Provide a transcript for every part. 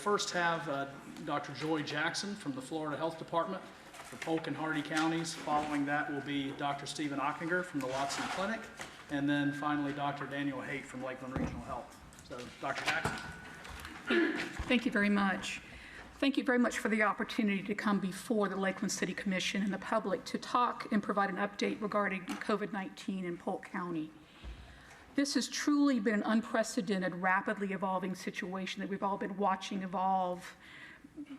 first have Dr. Joy Jackson from the Florida Health Department for Polk and Hardee Counties. Following that will be Dr. Stephen Achinger from the Watson Clinic, and then finally Dr. Daniel Haight from Lakeland Regional Health. So, Dr. Jackson. Thank you very much. Thank you very much for the opportunity to come before the Lakeland City Commission and the public to talk and provide an update regarding COVID-19 in Polk County. This has truly been an unprecedented, rapidly evolving situation that we've all been watching evolve,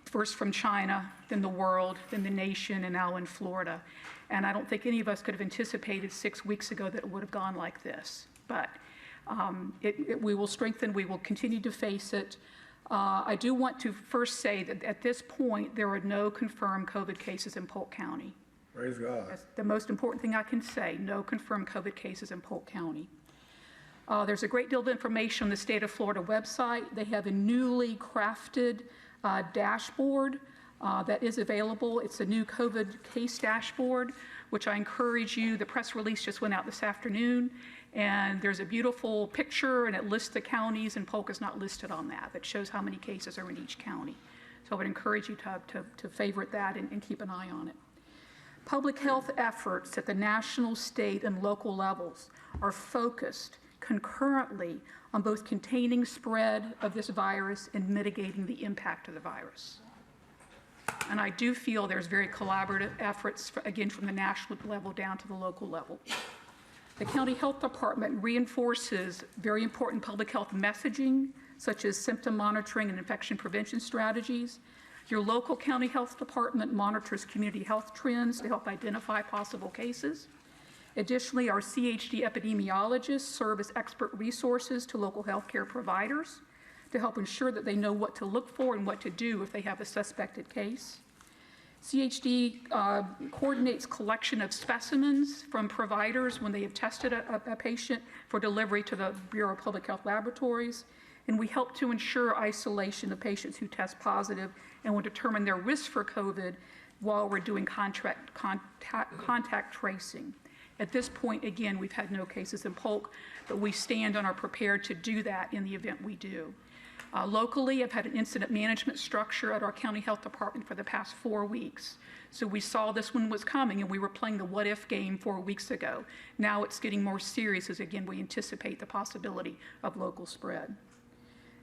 first from China, then the world, then the nation, and now in Florida. And I don't think any of us could have anticipated 6 weeks ago that it would have gone like this. But we will strengthen, we will continue to face it. I do want to first say that at this point, there are no confirmed COVID cases in Polk County. Praise God. That's the most important thing I can say, no confirmed COVID cases in Polk County. There's a great deal of information on the state of Florida website. They have a newly crafted dashboard that is available. It's a new COVID case dashboard, which I encourage you. The press release just went out this afternoon, and there's a beautiful picture, and it lists the counties, and Polk is not listed on that. That shows how many cases are in each county. So I would encourage you to favorite that and keep an eye on it. Public health efforts at the national, state, and local levels are focused concurrently on both containing spread of this virus and mitigating the impact of the virus. And I do feel there's very collaborative efforts, again, from the national level down to the local level. The County Health Department reinforces very important public health messaging, such as symptom monitoring and infection prevention strategies. Your local county health department monitors community health trends to help identify possible cases. Additionally, our CHD epidemiologists serve as expert resources to local healthcare providers to help ensure that they know what to look for and what to do if they have a suspected case. CHD coordinates collection of specimens from providers when they have tested a patient for delivery to the Bureau of Public Health Laboratories, and we help to ensure isolation of patients who test positive and will determine their risk for COVID while we're doing contact tracing. At this point, again, we've had no cases in Polk, but we stand and are prepared to do that in the event we do. Locally, I've had an incident management structure at our county health department for the past 4 weeks. So we saw this one was coming, and we were playing the what if game 4 weeks ago. Now it's getting more serious as, again, we anticipate the possibility of local spread.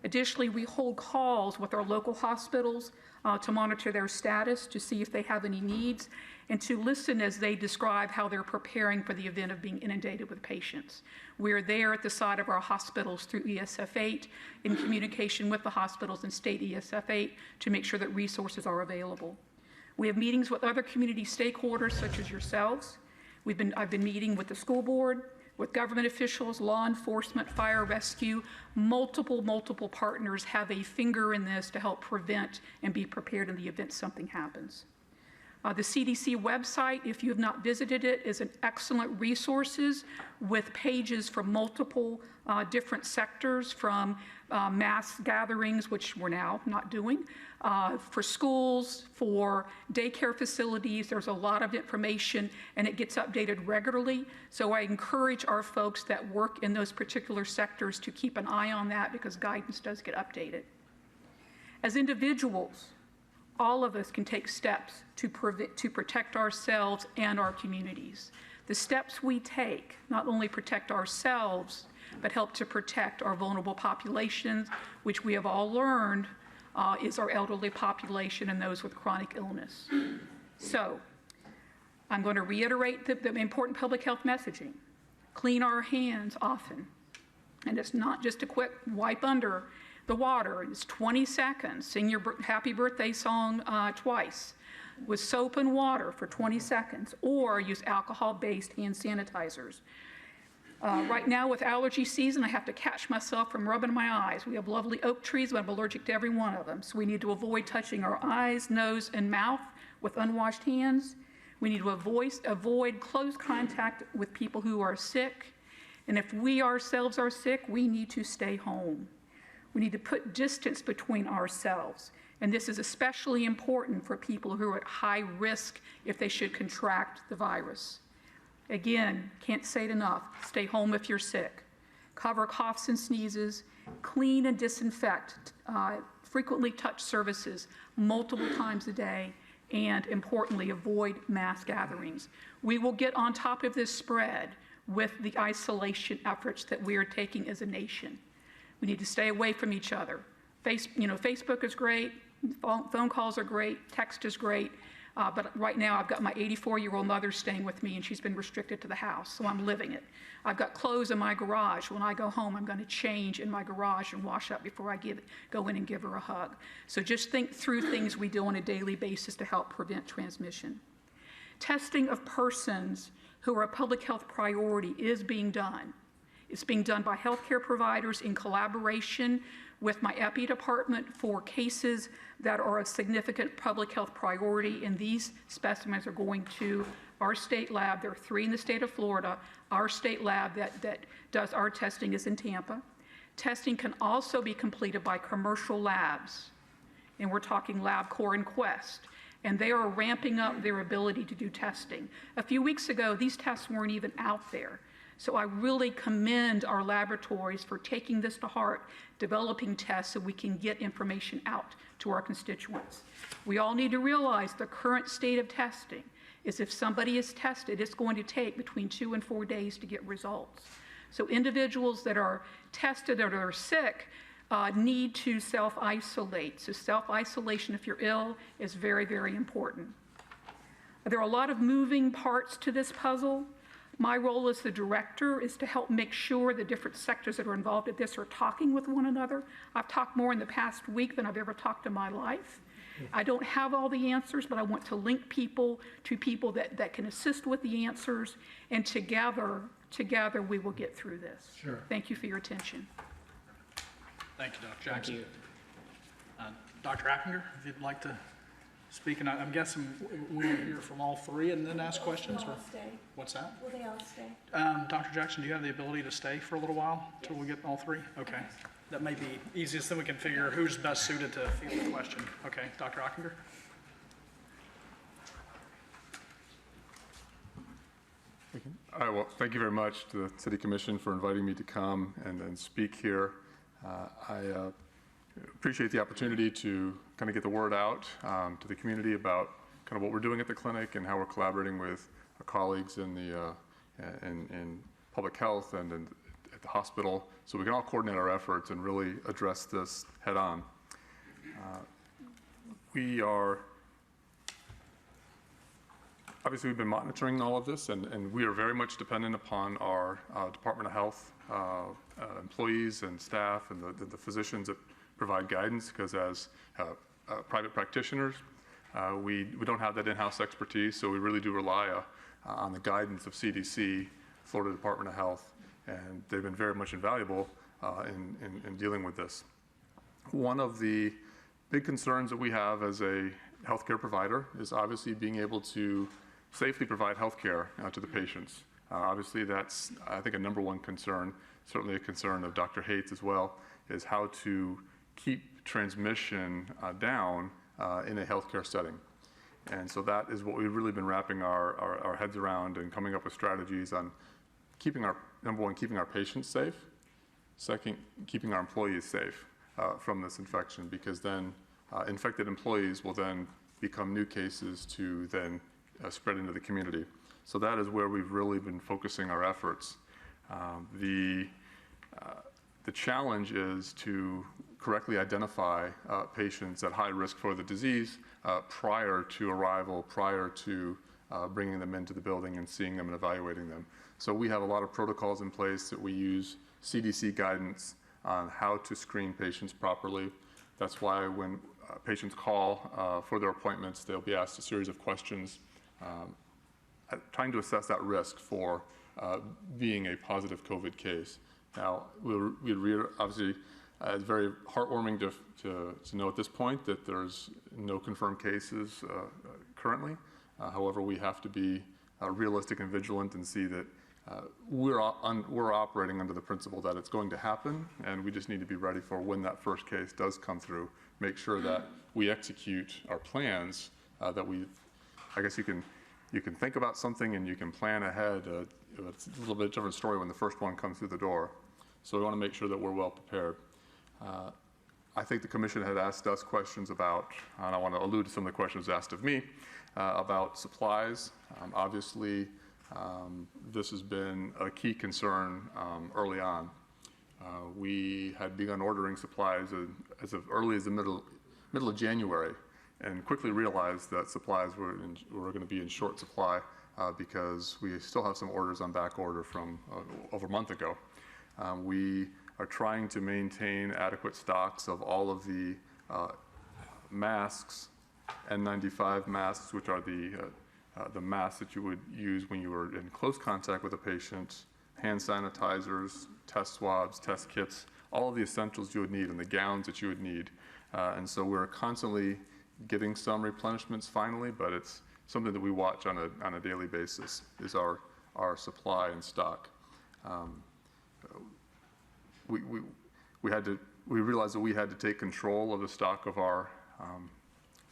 Additionally, we hold calls with our local hospitals to monitor their status, to see if they have any needs, and to listen as they describe how they're preparing for the event of being inundated with patients. We're there at the side of our hospitals through ESF8 in communication with the hospitals and state ESF8 to make sure that resources are available. We have meetings with other community stakeholders such as yourselves. I've been meeting with the school board, with government officials, law enforcement, fire rescue. Multiple partners have a finger in this to help prevent and be prepared in the event something happens. The CDC website, if you have not visited it, is an excellent resources with pages from multiple different sectors, from mass gatherings, which we're now not doing, for schools, for daycare facilities. There's a lot of information, and it gets updated regularly. So I encourage our folks that work in those particular sectors to keep an eye on that, because guidance does get updated. As individuals, all of us can take steps to protect ourselves and our communities. The steps we take not only protect ourselves, but help to protect our vulnerable populations, which we have all learned is our elderly population and those with chronic illness. So I'm going to reiterate the important public health messaging. Clean our hands often. And it's not just a quick wipe under the water. It's 20 seconds. Sing your happy birthday song twice with soap and water for 20 seconds, or use alcohol-based hand sanitizers. Right now with allergy season, I have to catch myself from rubbing my eyes. We have lovely oak trees, but I'm allergic to every one of them. So we need to avoid touching our eyes, nose, and mouth with unwashed hands. We need to avoid close contact with people who are sick. And if we ourselves are sick, we need to stay home. We need to put distance between ourselves. And this is especially important for people who are at high risk if they should contract the virus. Again, can't say it enough. Stay home if you're sick. Cover coughs and sneezes. Clean and disinfect frequently touch surfaces multiple times a day, and importantly, avoid mass gatherings. We will get on top of this spread with the isolation efforts that we are taking as a nation. We need to stay away from each other. Facebook is great, phone calls are great, text is great, but right now I've got my 84-year-old mother staying with me and she's been restricted to the house, so I'm living it. I've got clothes in my garage. When I go home, I'm going to change in my garage and wash up before I go in and give her a hug. So just think through things we do on a daily basis to help prevent transmission. Testing of persons who are a public health priority is being done. It's being done by healthcare providers in collaboration with my EPI department for cases that are of significant public health priority, and these specimens are going to our state lab. There are 3 in the state of Florida. Our state lab that does our testing is in Tampa. Testing can also be completed by commercial labs, and we're talking LabCorp and Quest, and they are ramping up their ability to do testing. A few weeks ago, these tests weren't even out there. So I really commend our laboratories for taking this to heart, developing tests so we can get information out to our constituents. We all need to realize the current state of testing is if somebody is tested, it's going to take between 2 and 4 days to get results. So individuals that are tested or are sick need to self-isolate. So self-isolation, if you're ill, is very, very important. There are a lot of moving parts to this puzzle. My role as the director is to help make sure the different sectors that are involved in this are talking with one another. I've talked more in the past week than I've ever talked in my life. I don't have all the answers, but I want to link people to people that can assist with the answers, and together we will get through this. Sure. Thank you for your attention. Thank you, Dr. Jackson. Dr. Achinger, if you'd like to speak, and I'm guessing we'll hear from all 3 and then ask questions? Will they all stay? What's that? Will they all stay? Dr. Jackson, do you have the ability to stay for a little while until we get all 3? Okay. That may be easiest, then we can figure who's best suited to field the question. Okay, Dr. Achinger? All right, well, thank you very much to the City Commission for inviting me to come and speak here. I appreciate the opportunity to kind of get the word out to the community about kind of what we're doing at the clinic and how we're collaborating with our colleagues in public health and at the hospital, so we can all coordinate our efforts and really address this head on. Obviously, we've been monitoring all of this, and we are very much dependent upon our Department of Health employees and staff and the physicians that provide guidance, because as private practitioners, we don't have that in-house expertise, so we really do rely on the guidance of CDC, Florida Department of Health, and they've been very much invaluable in dealing with this. One of the big concerns that we have as a healthcare provider is obviously being able to safely provide healthcare to the patients. Obviously, that's, I think, a number 1 concern, certainly a concern of Dr. Haight as well, is how to keep transmission down in a healthcare setting. And so that is what we've really been wrapping our heads around and coming up with strategies on keeping number 1, keeping our patients safe, second, keeping our employees safe from this infection, because then infected employees will then become new cases to then spread into the community. So that is where we've really been focusing our efforts. The challenge is to correctly identify patients at high risk for the disease prior to arrival, prior to bringing them into the building and seeing them and evaluating them. So we have a lot of protocols in place that we use CDC guidance on how to screen patients properly. That's why when patients call for their appointments, they'll be asked a series of questions trying to assess that risk for being a positive COVID case. Now, obviously, it's very heartwarming to know at this point that there's no confirmed cases currently. However, we have to be realistic and vigilant and see that we're operating under the principle that it's going to happen, and we just need to be ready for when that first case does come through, make sure that we execute our plans that I guess you can think about something and you can plan ahead. It's a little bit different story when the first one comes through the door. So we want to make sure that we're well prepared. I think the commission had asked us questions about, and I want to allude to some of the questions asked of me, about supplies. Obviously, this has been a key concern early on. We had begun ordering supplies as early as the middle of January, and quickly realized that supplies were going to be in short supply because we still have some orders on back order from over a month ago. We are trying to maintain adequate stocks of all of the masks, N95 masks, which are the masks that you would use when you were in close contact with a patient, hand sanitizers, test swabs, test kits, all of the essentials you would need, and the gowns that you would need. And so we're constantly getting some replenishments finally, but it's something that we watch on a daily basis, is our supply and stock. We realized that we had to take control of the stock of our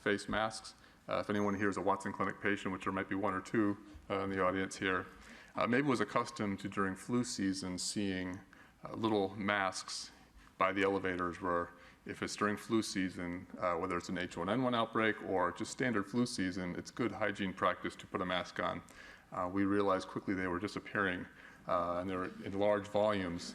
face masks. If anyone here is a Watson Clinic patient, which there might be one or two in the audience here, maybe was accustomed to during flu season seeing little masks by the elevators where if it's during flu season, whether it's an H1N1 outbreak or just standard flu season, it's good hygiene practice to put a mask on. We realized quickly they were disappearing and they were in large volumes,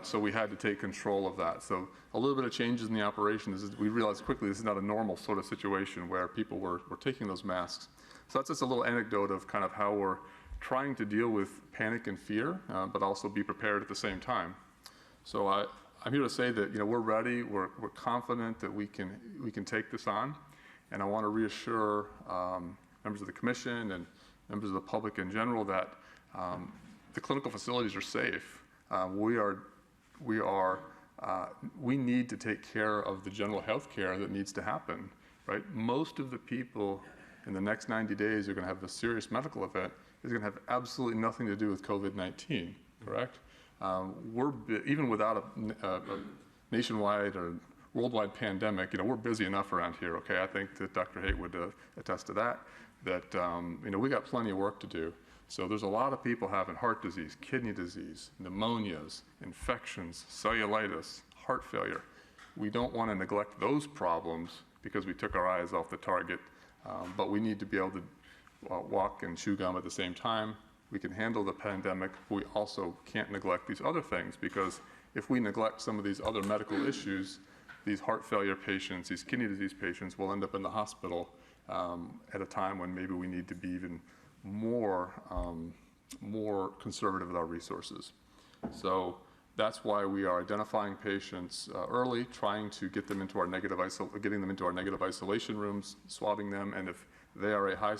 so we had to take control of that. So a little bit of changes in the operation. We realized quickly this is not a normal sort of situation where people were taking those masks. So that's just a little anecdote of kind of how we're trying to deal with panic and fear, but also be prepared at the same time. So I'm here to say that we're ready. We're confident that we can take this on, and I want to reassure members of the commission and members of the public in general that the clinical facilities are safe. We need to take care of the general health care that needs to happen, right? Most of the people in the next 90 days are going to have a serious medical event is going to have absolutely nothing to do with COVID-19, correct? Even without a nationwide or worldwide pandemic, we're busy enough around here, okay? I think that Dr. Haight would attest to that we got plenty of work to do. So there's a lot of people having heart disease, kidney disease, pneumonias, infections, cellulitis, heart failure. We don't want to neglect those problems because we took our eyes off the target, but we need to be able to walk and chew gum at the same time. We can handle the pandemic, but we also can't neglect these other things, because if we neglect some of these other medical issues, these heart failure patients, these kidney disease patients will end up in the hospital at a time when maybe we need to be even more conservative with our resources. So that's why we are identifying patients early, trying to get them into our getting them into our negative isolation rooms, swabbing them, and if they are a high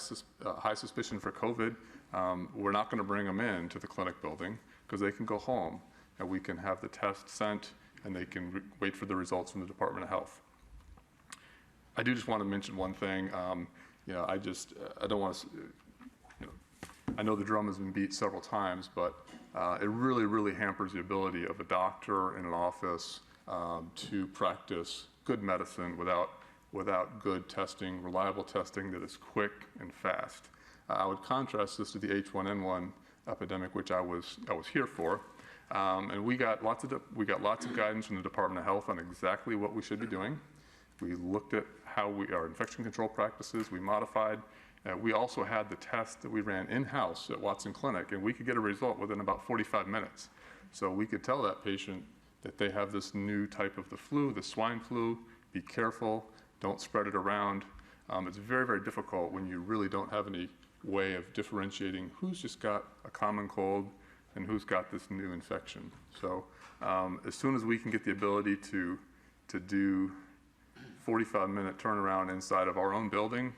suspicion for COVID, we're not going to bring them in to the clinic building because they can go home and we can have the test sent and they can wait for the results from the Department of Health. I do just want to mention one thing. I don't want to. I know the drum has been beat several times, but it really, really hampers the ability of a doctor in an office to practice good medicine without good testing, reliable testing that is quick and fast. I would contrast this to the H1N1 epidemic, which I was here for, and we got lots of guidance from the Department of Health on exactly what we should be doing. We looked at how our infection control practices we modified. We also had the test that we ran in-house at Watson Clinic, and we could get a result within about 45 minutes. So we could tell that patient that they have this new type of the flu, the swine flu. Be careful, don't spread it around. It's very, very difficult when you really don't have any way of differentiating who's just got a common cold and who's got this new infection. So as soon as we can get the ability to do 45-minute turnaround inside of our own building,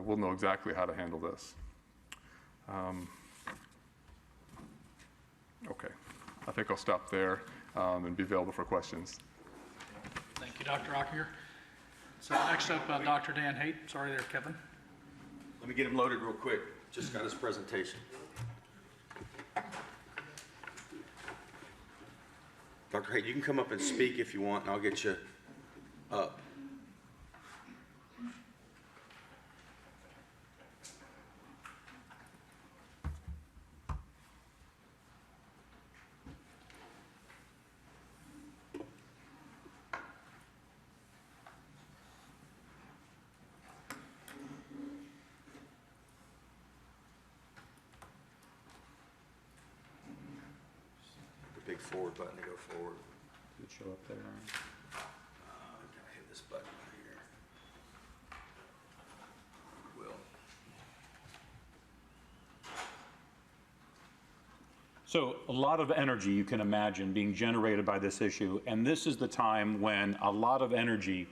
we'll know exactly how to handle this. Okay, I think I'll stop there and be available for questions. Thank you, Dr. Achinger. So next up, Dr. Dan Haight. Sorry there, Kevin. Let me get him loaded real quick. Just got his presentation. Dr. Haight, you can come up and speak if you want, and I'll get you up. forward button to go forward. It show up there. Gotta hit this button right here. Will. So a lot of energy, you can imagine, being generated by this issue, and this is the time when a lot of energy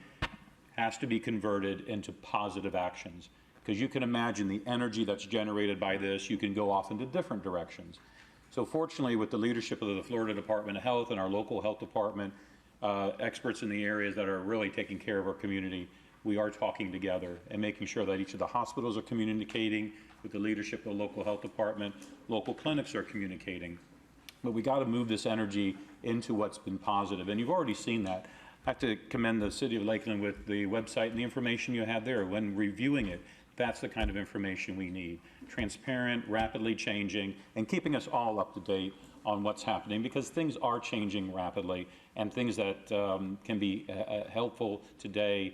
has to be converted into positive actions. Because you can imagine the energy that's generated by this, you can go off into different directions. So fortunately, with the leadership of the Florida Department of Health and our local health department, experts in the areas that are really taking care of our community, we are talking together and making sure that each of the hospitals are communicating with the leadership of the local health department, local clinics are communicating. But we got to move this energy into what's been positive, and you've already seen that. I have to commend the City of Lakeland with the website and the information you had there. When reviewing it, that's the kind of information we need. Transparent, rapidly changing, and keeping us all up to date on what's happening, because things are changing rapidly, and things that can be helpful today,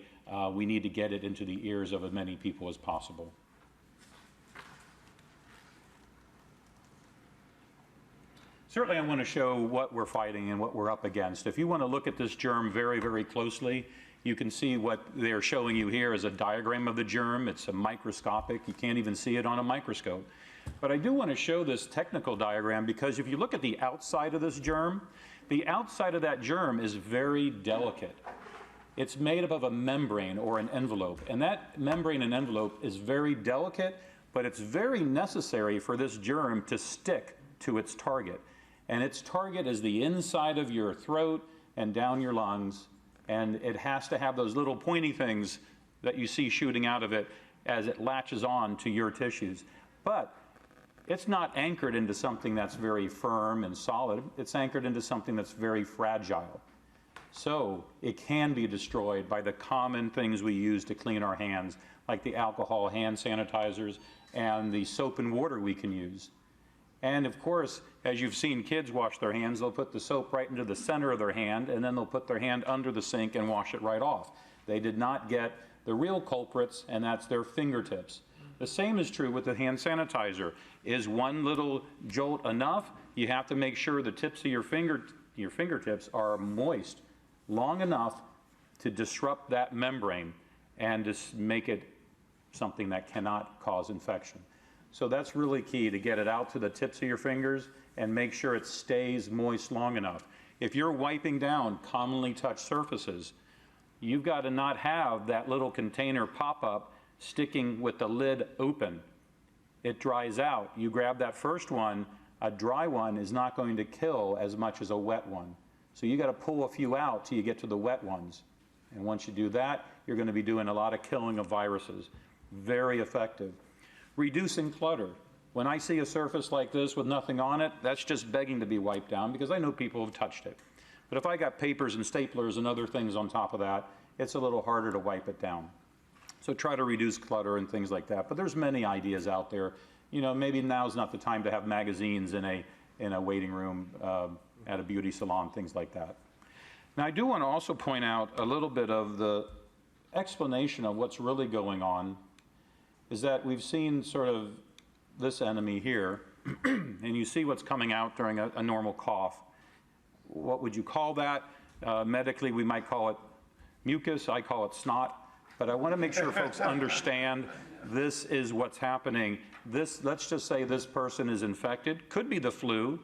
we need to get it into the ears of as many people as possible. Certainly I want to show what we're fighting and what we're up against. If you want to look at this germ very, very closely, you can see what they're showing you here is a diagram of the germ. It's a microscopic. You can't even see it on a microscope. But I do want to show this technical diagram because if you look at the outside of this germ, the outside of that germ is very delicate. It's made up of a membrane or an envelope, and that membrane and envelope is very delicate, but it's very necessary for this germ to stick to its target. And its target is the inside of your throat and down your lungs, and it has to have those little pointy things that you see shooting out of it as it latches on to your tissues. But it's not anchored into something that's very firm and solid. It's anchored into something that's very fragile. So it can be destroyed by the common things we use to clean our hands, like the alcohol hand sanitizers and the soap and water we can use. And of course, as you've seen kids wash their hands, they'll put the soap right into the center of their hand, and then they'll put their hand under the sink and wash it right off. They did not get the real culprits, and that's their fingertips. The same is true with the hand sanitizer. Is one little jolt enough? You have to make sure the tips of your fingertips are moist long enough to disrupt that membrane and to make it something that cannot cause infection. So that's really key, to get it out to the tips of your fingers and make sure it stays moist long enough. If you're wiping down commonly touched surfaces, you've got to not have that little container pop up sticking with the lid open. It dries out. You grab that first one, a dry one is not going to kill as much as a wet one. So you got to pull a few out till you get to the wet ones. And once you do that, you're going to be doing a lot of killing of viruses. Very effective. Reducing clutter. When I see a surface like this with nothing on it, that's just begging to be wiped down because I know people have touched it. But if I got papers and staplers and other things on top of that, it's a little harder to wipe it down. So try to reduce clutter and things like that. But there's many ideas out there. You know, maybe now's not the time to have magazines in a waiting room at a beauty salon, things like that. Now I do want to also point out a little bit of the explanation of what's really going on is that we've seen sort of this enemy here, and you see what's coming out during a normal cough. What would you call that? Medically, we might call it mucus. I call it snot. But I want to make sure folks understand this is what's happening. Let's just say this person is infected. Could be the flu,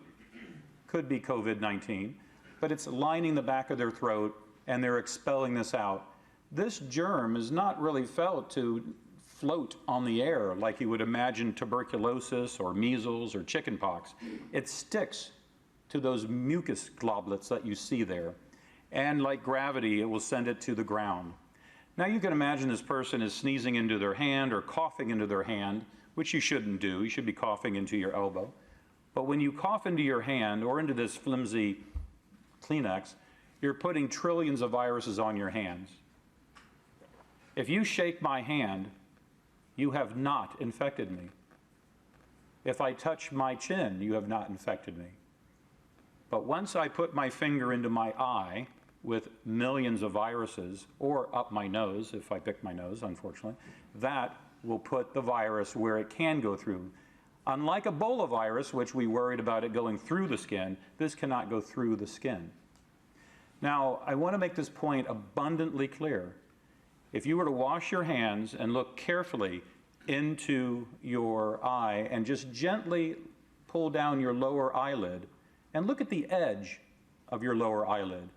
could be COVID-19, but it's lining the back of their throat, and they're expelling this out. This germ is not really felt to float on the air like you would imagine tuberculosis or measles or chickenpox. It sticks to those mucus globules that you see there. And like gravity, it will send it to the ground. Now you can imagine this person is sneezing into their hand or coughing into their hand, which you shouldn't do. You should be coughing into your elbow. But when you cough into your hand or into this flimsy Kleenex, you're putting trillions of viruses on your hands. If you shake my hand, you have not infected me. If I touch my chin, you have not infected me. But once I put my finger into my eye with millions of viruses, or up my nose, if I pick my nose, unfortunately, that will put the virus where it can go through. Unlike Ebola virus, which we worried about it going through the skin, this cannot go through the skin. Now, I want to make this point abundantly clear. If you were to wash your hands and look carefully into your eye and just gently pull down your lower eyelid and look at the edge of your lower eyelid,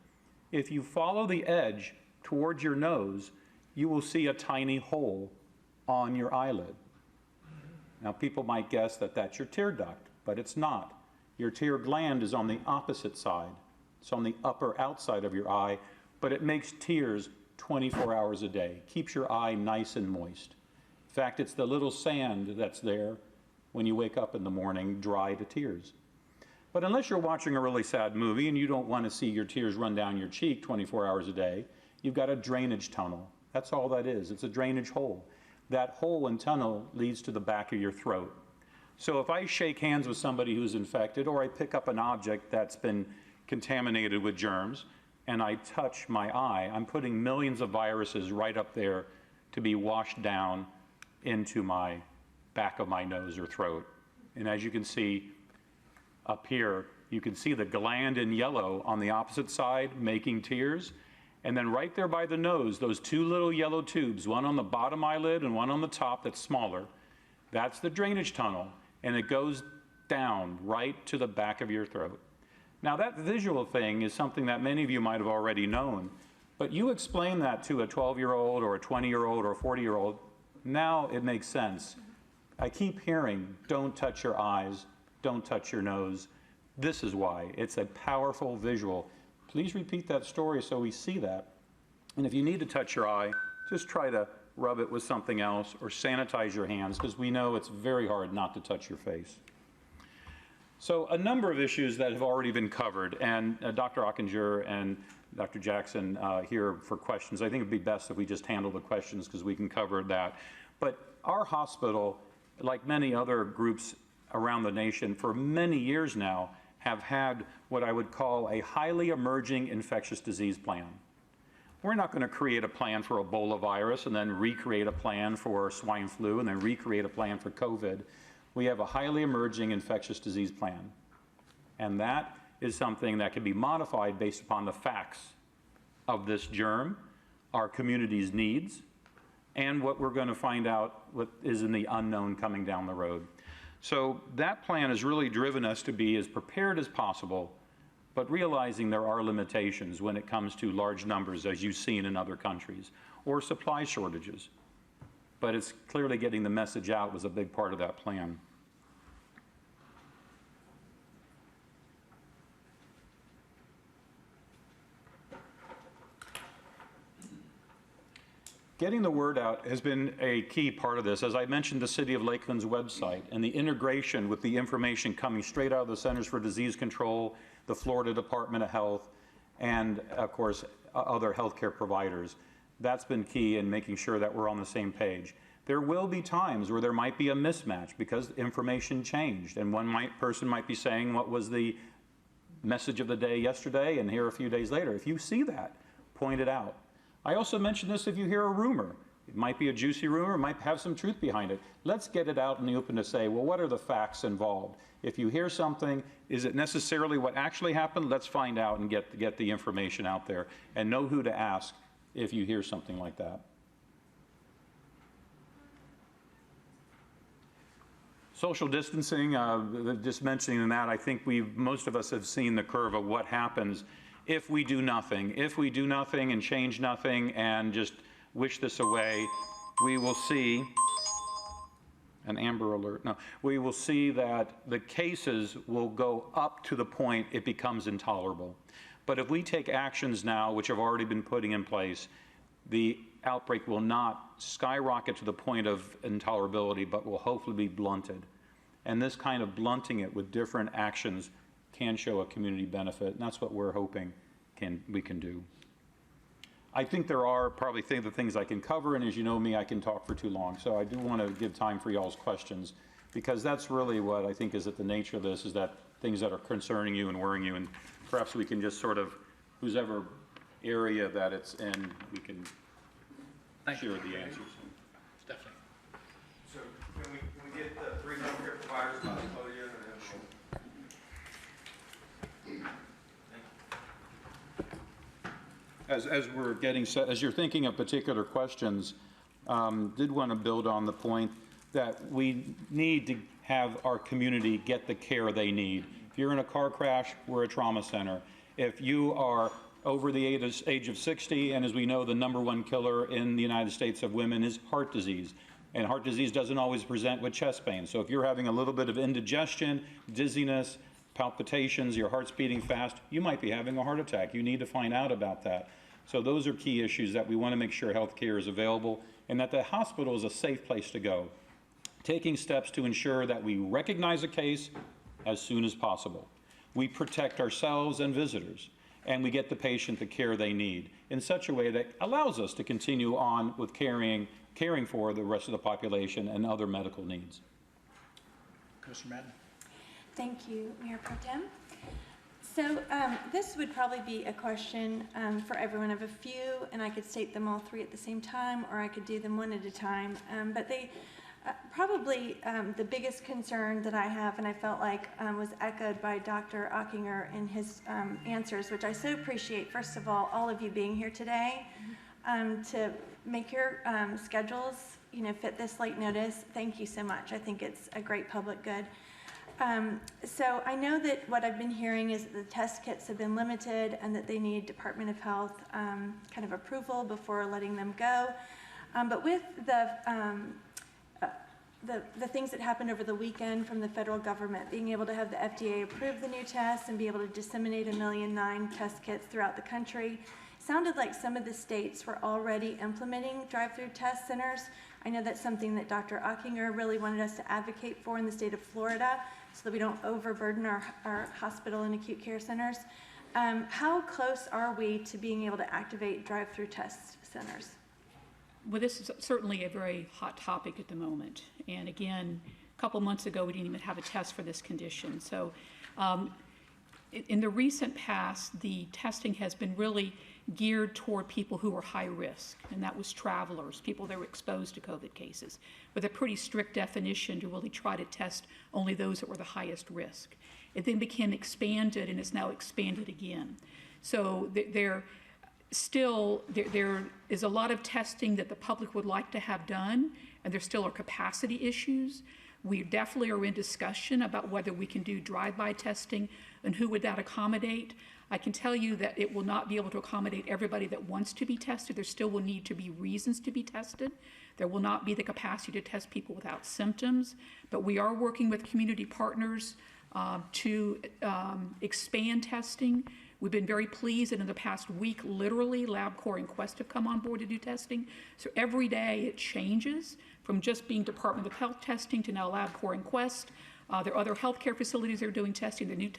if you follow the edge towards your nose, you will see a tiny hole on your eyelid. Now, people might guess that that's your tear duct, but it's not. Your tear gland is on the opposite side. It's on the upper outside of your eye, but it makes tears 24 hours a day, keeps your eye nice and moist. In fact, it's the little sand that's there when you wake up in the morning, dry to tears. But unless you're watching a really sad movie and you don't want to see your tears run down your cheek 24 hours a day, you've got a drainage tunnel. That's all that is. It's a drainage hole. That hole and tunnel leads to the back of your throat. So if I shake hands with somebody who's infected, or I pick up an object that's been contaminated with germs, and I touch my eye, I'm putting millions of viruses right up there to be washed down into my back of my nose or throat. And as you can see up here, you can see the gland in yellow on the opposite side making tears. And then right there by the nose, those two little yellow tubes, one on the bottom eyelid and one on the top that's smaller, that's the drainage tunnel, and it goes down right to the back of your throat. Now that visual thing is something that many of you might have already known, but you explain that to a 12-year-old or a 20-year-old or a 40-year-old, now it makes sense. I keep hearing, don't touch your eyes, don't touch your nose. This is why. It's a powerful visual. Please repeat that story so we see that. And if you need to touch your eye, just try to rub it with something else or sanitize your hands, because we know it's very hard not to touch your face. So a number of issues that have already been covered, and Dr. Achinger and Dr. Jackson here for questions. I think it'd be best if we just handle the questions because we can cover that. But our hospital, like many other groups around the nation, for many years now, have had what I would call a highly emerging infectious disease plan. We're not going to create a plan for Ebola virus and then recreate a plan for swine flu and then recreate a plan for COVID. We have a highly emerging infectious disease plan. And that is something that can be modified based upon the facts of this germ, our community's needs, and what we're going to find out what is in the unknown coming down the road. So that plan has really driven us to be as prepared as possible, but realizing there are limitations when it comes to large numbers, as you've seen in other countries, or supply shortages. But it's clearly getting the message out was a big part of that plan. Getting the word out has been a key part of this. As I mentioned, the City of Lakeland's website and the integration with the information coming straight out of the Centers for Disease Control, the Florida Department of Health, and of course, other healthcare providers. That's been key in making sure that we're on the same page. There will be times where there might be a mismatch because information changed, and one person might be saying what was the message of the day yesterday, and here a few days later. If you see that, point it out. I also mentioned this if you hear a rumor. It might be a juicy rumor, it might have some truth behind it. Let's get it out in the open to say, well, what are the facts involved? If you hear something, is it necessarily what actually happened? Let's find out and get the information out there and know who to ask if you hear something like that. Social distancing, just mentioning that, I think most of us have seen the curve of what happens if we do nothing. If we do nothing and change nothing and just wish this away, we will see an Amber Alert. No, we will see that the cases will go up to the point it becomes intolerable. But if we take actions now, which have already been putting in place, the outbreak will not skyrocket to the point of intolerability, but will hopefully be blunted. And this kind of blunting it with different actions can show a community benefit, and that's what we're hoping we can do. I think there are probably the things I can cover, and as you know me, I can talk for too long. So I do want to give time for y'all's questions, because that's really what I think is at the nature of this, is that things that are concerning you and worrying you, and perhaps we can just sort of, whosever area that it's in, we can share the answers. Stephanie. So, can Can we get the 3 healthcare providers by the podium and then As we're getting set, as you're thinking of particular questions, did want to build on the point that we need to have our community get the care they need. If you're in a car crash, we're a trauma center. If you are over the age of 60, and as we know, the #1 killer in the United States of women is heart disease. And heart disease doesn't always present with chest pain. So if you're having a little bit of indigestion, dizziness, palpitations, your heart's beating fast, you might be having a heart attack. You need to find out about that. So those are key issues that we want to make sure health care is available and that the hospital is a safe place to go. Taking steps to ensure that we recognize a case as soon as possible. We protect ourselves and visitors, and we get the patient the care they need in such a way that allows us to continue on with caring for the rest of the population and other medical needs. Commissioner Madden? Thank you, Mayor Pro Tem. So this would probably be a question for everyone of a few, and I could state them all 3 at the same time, or I could do them one at a time. But they probably the biggest concern that I have, and I felt like was echoed by Dr. Achinger in his answers, which I so appreciate, first of all of you being here today to make your schedules, fit this late notice. Thank you so much. I think it's a great public good. So I know that what I've been hearing is that the test kits have been limited and that they need Department of Health kind of approval before letting them go. But with the things that happened over the weekend from the federal government, being able to have the FDA approve the new tests and be able to disseminate 1.9 million test kits throughout the country, sounded like some of the states were already implementing drive-through test centers. I know that's something that Dr. Achinger really wanted us to advocate for in the state of Florida so that we don't overburden our hospital and acute care centers. How close are we to being able to activate drive-through test centers? Well, this is certainly a very hot topic at the moment. And again, a couple months ago, we didn't even have a test for this condition. So in the recent past, the testing has been really geared toward people who are high risk, and that was travelers, people that were exposed to COVID cases, with a pretty strict definition to really try to test only those that were the highest risk. It then became expanded, and it's now expanded again. So there is a lot of testing that the public would like to have done, and there still are capacity issues. We definitely are in discussion about whether we can do drive-by testing and who would that accommodate. I can tell you that it will not be able to accommodate everybody that wants to be tested. There still will need to be reasons to be tested. There will not be the capacity to test people without symptoms, but we are working with community partners to expand testing. We've been very pleased that in the past week, literally, LabCorp and Quest have come on board to do testing. So every day it changes from just being Department of Health testing to now LabCorp and Quest. There are other healthcare facilities that are doing testing. There are new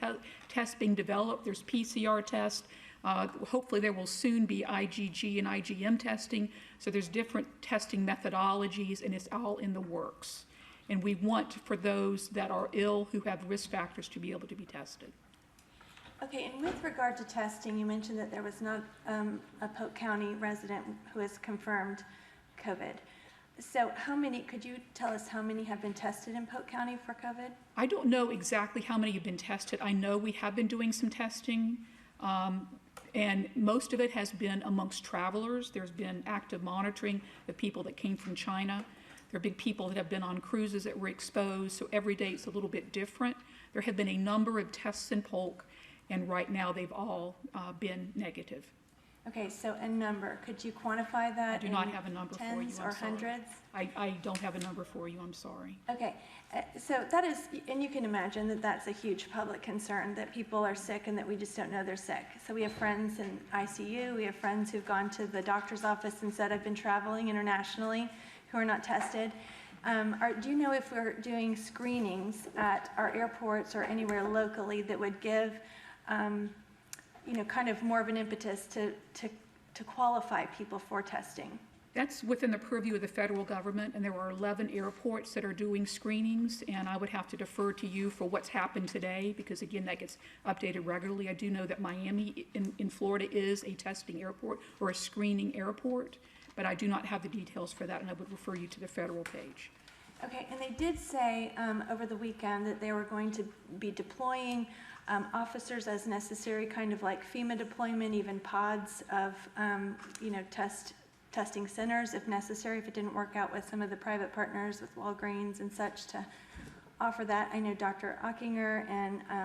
tests being developed. There's PCR tests. Hopefully there will soon be IgG and IgM testing. So there's different testing methodologies, and it's all in the works. And we want for those that are ill who have risk factors to be able to be tested. Okay, and with regard to testing, you mentioned that there was not a Polk County resident who has confirmed COVID. So could you tell us how many have been tested in Polk County for COVID? I don't know exactly how many have been tested. I know we have been doing some testing, and most of it has been amongst travelers. There's been active monitoring of people that came from China. There have been people that have been on cruises that were exposed, so every day it's a little bit different. There have been a number of tests in Polk, and right now they've all been negative. Okay, so a number, could you quantify that? I do not have a number for you, I'm tens sorry. or hundreds? I don't have a number for you, I'm sorry. Okay, so that is, and you can imagine that that's a huge public concern, that people are sick and that we just don't know they're sick. So we have friends in ICU, we have friends who've gone to the doctor's office and said, I've been traveling internationally, who are not tested. Do you know if we're doing screenings at our airports or anywhere locally that would give kind of more of an impetus to qualify people for testing? That's within the purview of the federal government, and there are 11 airports that are doing screenings, and I would have to defer to you for what's happened today, because again, that gets updated regularly. I do know that Miami in Florida is a testing airport or a screening airport, but I do not have the details for that, and I would refer you to the federal page. Okay, and they did say over the weekend that they were going to be deploying officers as necessary, kind of like FEMA deployment, even pods of, testing centers if necessary, if it didn't work out with some of the private partners with Walgreens and such to offer that. I know Dr. Achinger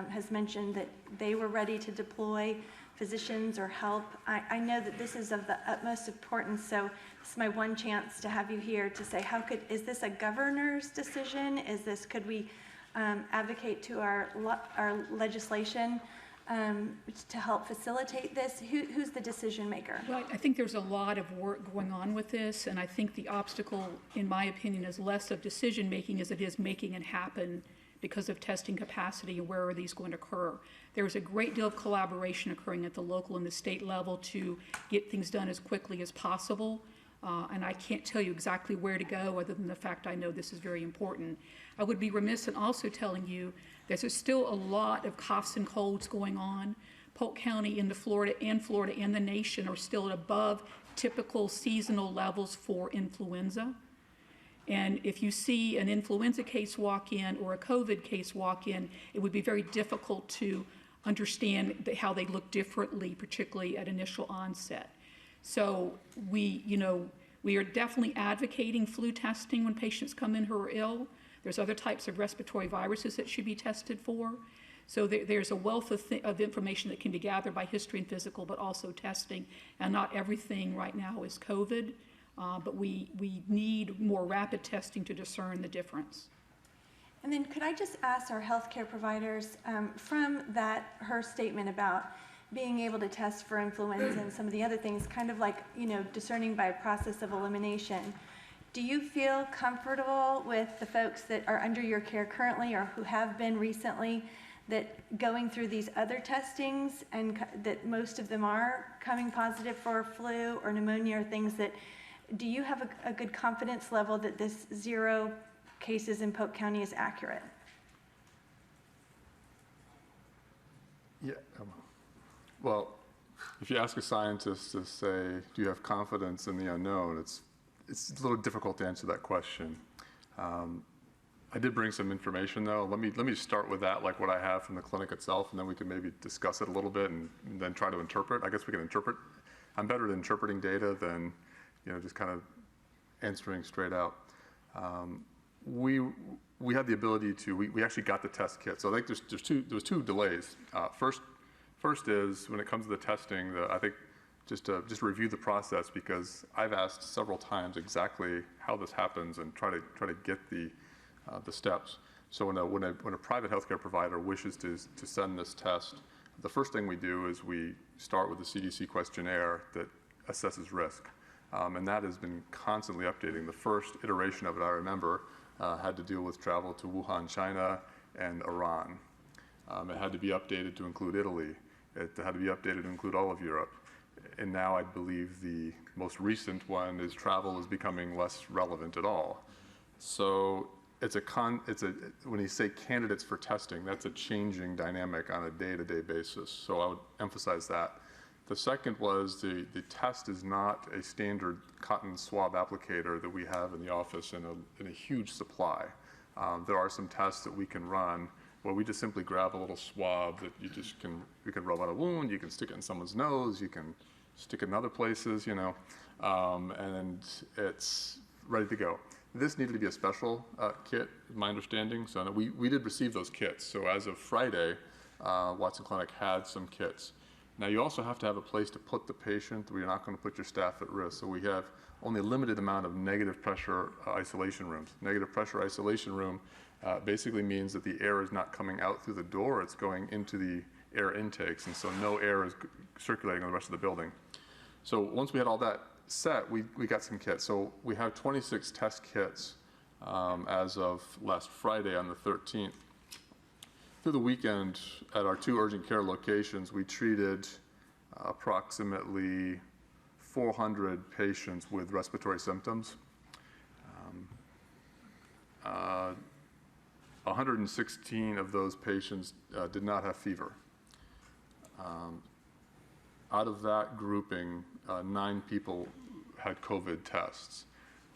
has mentioned that they were ready to deploy physicians or help. I know that this is of the utmost importance, so this is my one chance to have you here to say, is this a governor's decision? Could we advocate to our legislation to help facilitate this? Who's the decision maker? Well, I think there's a lot of work going on with this, and I think the obstacle, in my opinion, is less of decision-making as it is making it happen because of testing capacity and where are these going to occur. There's a great deal of collaboration occurring at the local and the state level to get things done as quickly as possible. And I can't tell you exactly where to go other than the fact I know this is very important. I would be remiss in also telling you that there's still a lot of coughs and colds going on. Polk County in Florida and the nation are still at above typical seasonal levels for influenza. And if you see an influenza case walk in or a COVID case walk in, it would be very difficult to understand how they look differently, particularly at initial onset. So we are definitely advocating flu testing when patients come in who are ill. There's other types of respiratory viruses that should be tested for. So there's a wealth of information that can be gathered by history and physical, but also testing. And not everything right now is COVID, but we need more rapid testing to discern the difference. And then could I just ask our healthcare providers, from her statement about being able to test for influenza and some of the other things, kind of like, discerning by a process of elimination, do you feel comfortable with the folks that are under your care currently or who have been recently, that going through these other testings and that most of them are coming positive for flu or pneumonia or things that, do you have a good confidence level that this 0 cases in Polk County is accurate? Yeah. Well, if you ask a scientist to say, do you have confidence in the unknown, it's a little difficult to answer that question. I did bring some information though. Let me start with that, like what I have from the clinic itself, and then we can maybe discuss it a little bit and then try to interpret. I guess we can interpret. I'm better at interpreting data than just kind of answering straight out. We had the ability to. We actually got the test kit. So I think there was two delays. First is when it comes to the testing. I think just to review the process, because I've asked several times exactly how this happens and try to get the steps. So when a private healthcare provider wishes to send this test, the first thing we do is we start with the CDC questionnaire that assesses risk, and that has been constantly updating. The first iteration of it, I remember, had to deal with travel to Wuhan, China, and Iran. It had to be updated to include Italy. It had to be updated to include all of Europe. And now I believe the most recent one is travel is becoming less relevant at all. So when you say candidates for testing, that's a changing dynamic on a day-to-day basis. So I would emphasize that. The second was the test is not a standard cotton swab applicator that we have in the office in a huge supply. There are some tests that we can run where we just simply grab a little swab that you can rub on a wound, you can stick it in someone's nose, you can stick it in other places, and it's ready to go. This needed to be a special kit, my understanding. So we did receive those kits. So as of Friday, Watson Clinic had some kits. Now you also have to have a place to put the patient where you're not going to put your staff at risk. So we have only a limited amount of negative pressure isolation rooms. Negative pressure isolation room basically means that the air is not coming out through the door, it's going into the air intakes, and so no air is circulating on the rest of the building. So once we had all that set, we got some kits. So we have 26 test kits as of last Friday on the 13th. Through the weekend, at our 2 urgent care locations, we treated approximately 400 patients with respiratory symptoms. 116 of those patients did not have fever. Out of that grouping, 9 people had COVID tests.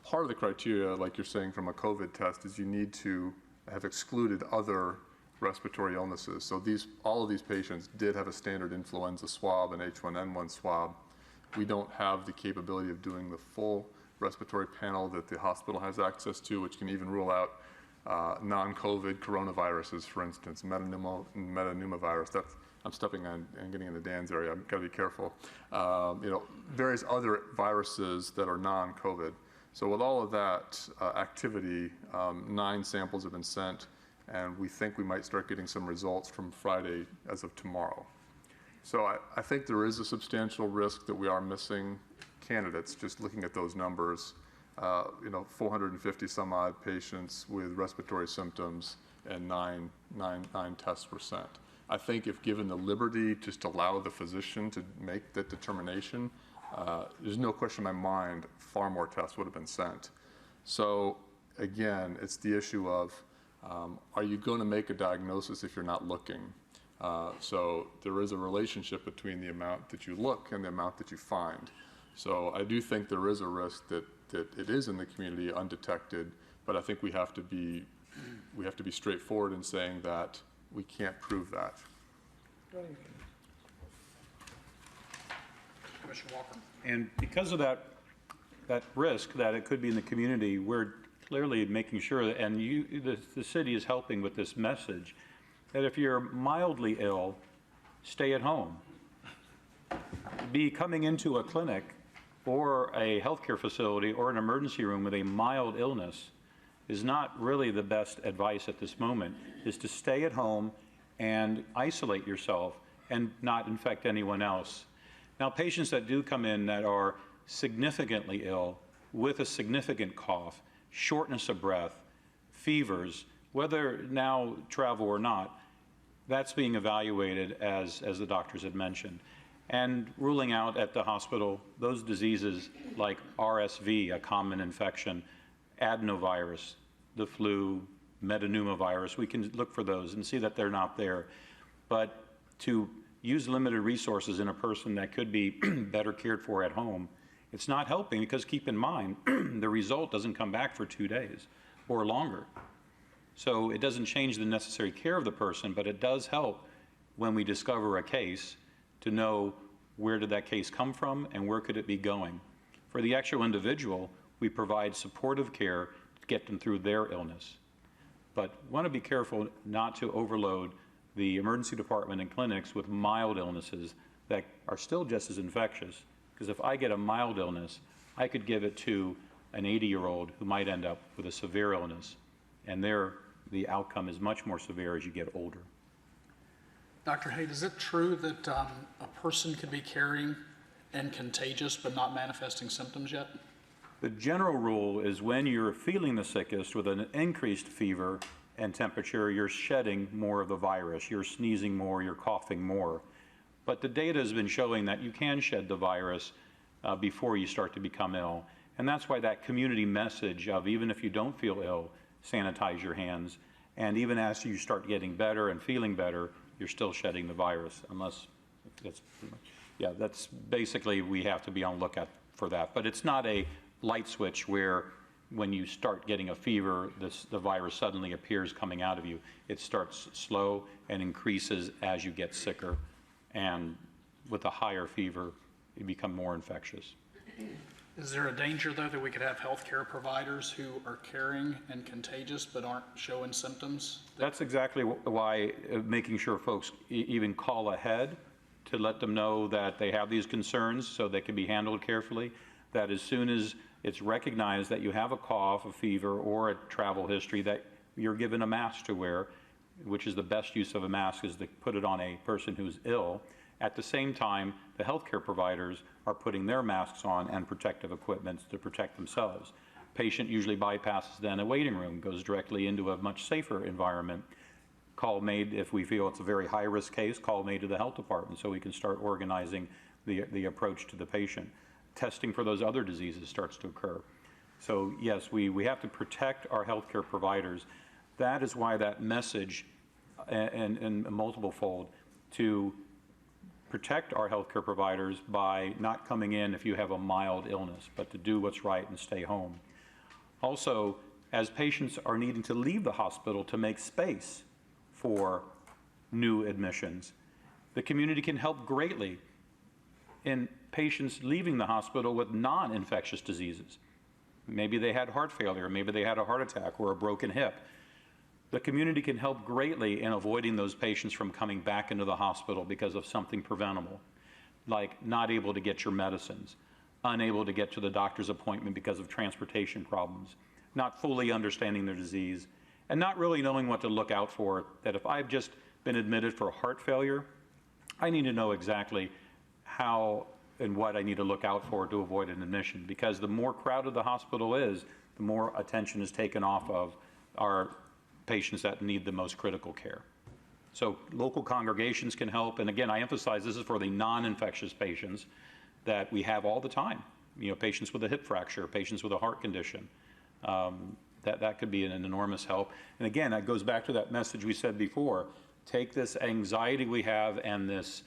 part of the criteria, like you're saying from a COVID test, is you need to have excluded other respiratory illnesses. So all of these patients did have a standard influenza swab and H1N1 swab. We don't have the capability of doing the full respiratory panel that the hospital has access to, which can even rule out non-COVID coronaviruses, for instance, metapneumovirus. I'm stepping on and getting into Dan's area. I've got to be careful. Various other viruses that are non-COVID. So with all of that activity, 9 samples have been sent, and we think we might start getting some results from Friday as of tomorrow. So I think there is a substantial risk that we are missing candidates, just looking at those numbers. 450 some odd patients with respiratory symptoms and nine tests were sent. I think if given the liberty just to allow the physician to make that determination, there's no question in my mind far more tests would have been sent. So again, it's the issue of are you going to make a diagnosis if you're not looking? So there is a relationship between the amount that you look and the amount that you find. So I do think there is a risk that it is in the community undetected, but I think we have to be straightforward in saying that we can't prove that. Commissioner Walker. And because of that risk that it could be in the community, we're clearly making sure that, and the city is helping with this message, that if you're mildly ill, stay at home. Be coming into a clinic or a healthcare facility or an emergency room with a mild illness is not really the best advice at this moment, is to stay at home and isolate yourself and not infect anyone else. Now, patients that do come in that are significantly ill with a significant cough, shortness of breath, fevers, whether now travel or not, that's being evaluated as the doctors had mentioned. And ruling out at the hospital those diseases like RSV, a common infection, adenovirus, the flu, metapneumovirus, we can look for those and see that they're not there. But to use limited resources in a person that could be better cared for at home, it's not helping because keep in mind, the result doesn't come back for 2 days or longer. So it doesn't change the necessary care of the person, but it does help when we discover a case to know where did that case come from and where could it be going. For the actual individual, we provide supportive care to get them through their illness. But want to be careful not to overload the emergency department and clinics with mild illnesses that are still just as infectious. Because if I get a mild illness, I could give it to an 80-year-old who might end up with a severe illness. And there, the outcome is much more severe as you get older. Dr. Haight, is it true that a person could be carrying and contagious but not manifesting symptoms yet? The general rule is when you're feeling the sickest with an increased fever and temperature, you're shedding more of the virus. You're sneezing more, you're coughing more. But the data has been showing that you can shed the virus before you start to become ill. And that's why that community message of even if you don't feel ill, sanitize your hands. And even as you start getting better and feeling better, you're still shedding the virus, unless that's, yeah, that's basically, we have to be on lookout for that. But it's not a light switch where when you start getting a fever, the virus suddenly appears coming out of you. It starts slow and increases as you get sicker. And with a higher fever, you become more infectious. Is there a danger, though, that we could have healthcare providers who are carrying and contagious but aren't showing symptoms? That's exactly why making sure folks even call ahead to let them know that they have these concerns so they can be handled carefully, that as soon as it's recognized that you have a cough, a fever, or a travel history, that you're given a mask to wear, which is the best use of a mask is to put it on a person who's ill. At the same time, the healthcare providers are putting their masks on and protective equipment to protect themselves. Patient usually bypasses then a waiting room, goes directly into a much safer environment. Call made, if we feel it's a very high-risk case, call made to the health department so we can start organizing the approach to the patient. Testing for those other diseases starts to occur. So yes, we have to protect our healthcare providers. That is why that message, and multiple fold, to protect our healthcare providers by not coming in if you have a mild illness, but to do what's right and stay home. Also, as patients are needing to leave the hospital to make space for new admissions, the community can help greatly in patients leaving the hospital with non-infectious diseases. Maybe they had heart failure, maybe they had a heart attack or a broken hip. The community can help greatly in avoiding those patients from coming back into the hospital because of something preventable, like not able to get your medicines, unable to get to the doctor's appointment because of transportation problems, not fully understanding their disease, and not really knowing what to look out for, that if I've just been admitted for heart failure, I need to know exactly how and what I need to look out for to avoid an admission, because the more crowded the hospital is, the more attention is taken off of our patients that need the most critical care. So local congregations can help, and again, I emphasize this is for the non-infectious patients that we have all the time. You know, patients with a hip fracture, patients with a heart condition. That could be an enormous help. And again, that goes back to that message we said before. Take this anxiety we have and this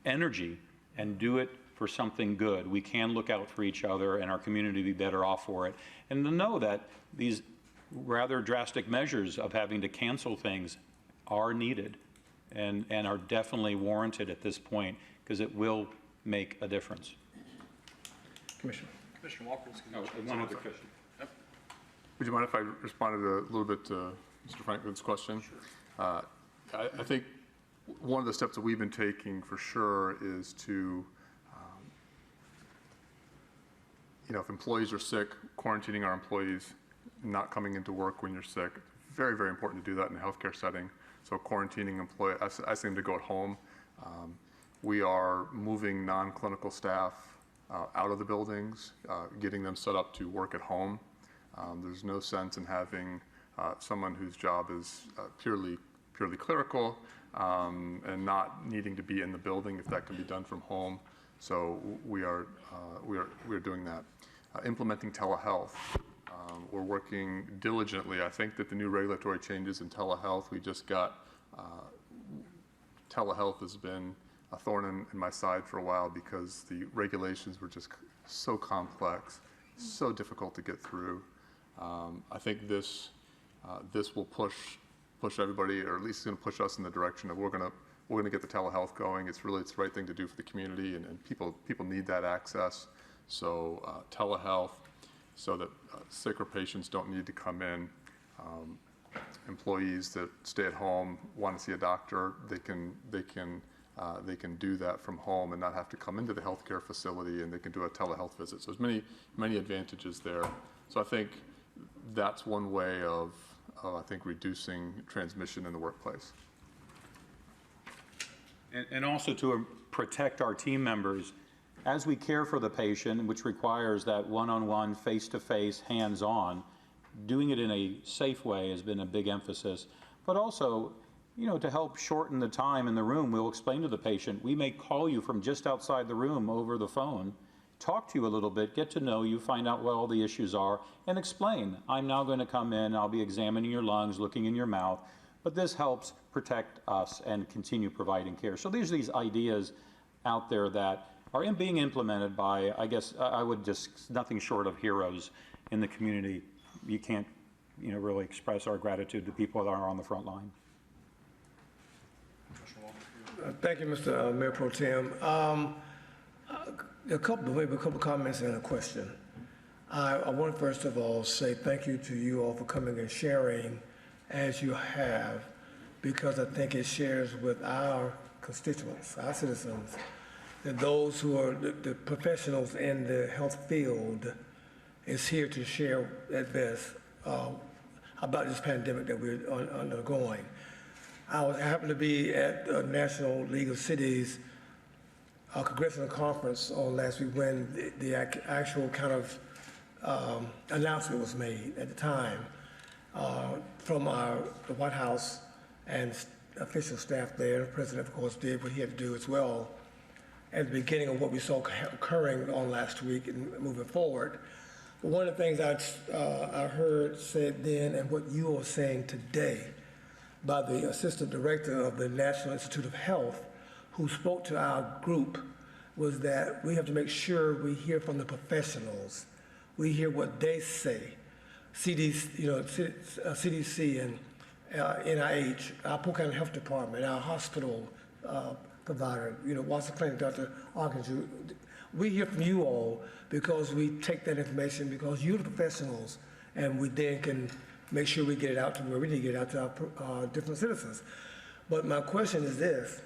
energy and do it for something good. We can look out for each other and our community be better off for it. And to know that these rather drastic measures of having to cancel things are needed and are definitely warranted at this point, because it will make a difference. Commissioner Walker. One other question. Would you mind if I responded a little bit to Mr. Franklin's question? Sure. I think one of the steps that we've been taking for sure is to, if employees are sick, quarantining our employees, not coming into work when you're sick. Very, very important to do that in a healthcare setting. So quarantining employees, asking them to go at home. We are moving non-clinical staff out of the buildings, getting them set up to work at home. There's no sense in having someone whose job is purely clerical and not needing to be in the building if that can be done from home. So we are doing that. Implementing telehealth. We're working diligently. I think that the new regulatory changes in telehealth, we just got, telehealth has been a thorn in my side for a while because the regulations were just so complex, so difficult to get through. I think this will push everybody, or at least it's going to push us in the direction of we're going to get the telehealth going. It's the right thing to do for the community, and people need that access. So telehealth, so that sicker patients don't need to come in. Employees that stay at home want to see a doctor, they can do that from home and not have to come into the healthcare facility, and they can do a telehealth visit. So there's many advantages there. So I think that's one way of I think reducing transmission in the workplace. And also to protect our team members as we care for the patient, which requires that one-on-one, face-to-face, hands-on. Doing it in a safe way has been a big emphasis. But also, to help shorten the time in the room, we'll explain to the patient, we may call you from just outside the room over the phone, talk to you a little bit, get to know you, find out what all the issues are, and explain, I'm now going to come in, I'll be examining your lungs, looking in your mouth, but this helps protect us and continue providing care. So there's these ideas out there that are being implemented by, I guess, I would just, nothing short of heroes in the community. You can't, really express our gratitude to people that are on the front line. Thank you, Mr. Mayor Pro Tem. A couple comments and a question. I want to first of all say thank you to you all for coming and sharing as you have, because I think it shares with our constituents, our citizens, and those who are the professionals in the health field is here to share at best about this pandemic that we're undergoing. I happened to be at the National League of Cities congressional conference on last week when the actual kind of announcement was made at the time from the White House and official staff there. The president, of course, did what he had to do as well at the beginning of what we saw occurring on last week and moving forward. But one of the things I heard said then and what you are saying today by the Assistant Director of the National Institute of Health, who spoke to our group, was that we have to make sure we hear from the professionals we hear what they say. CDC, CDC and NIH, our Polk County Health Department, our hospital provider, Watson Clinic, Dr. Achinger. We hear from you all because we take that information because you're the professionals, and we then can make sure we get it out to where we need to get it out to our different citizens. But my question is this: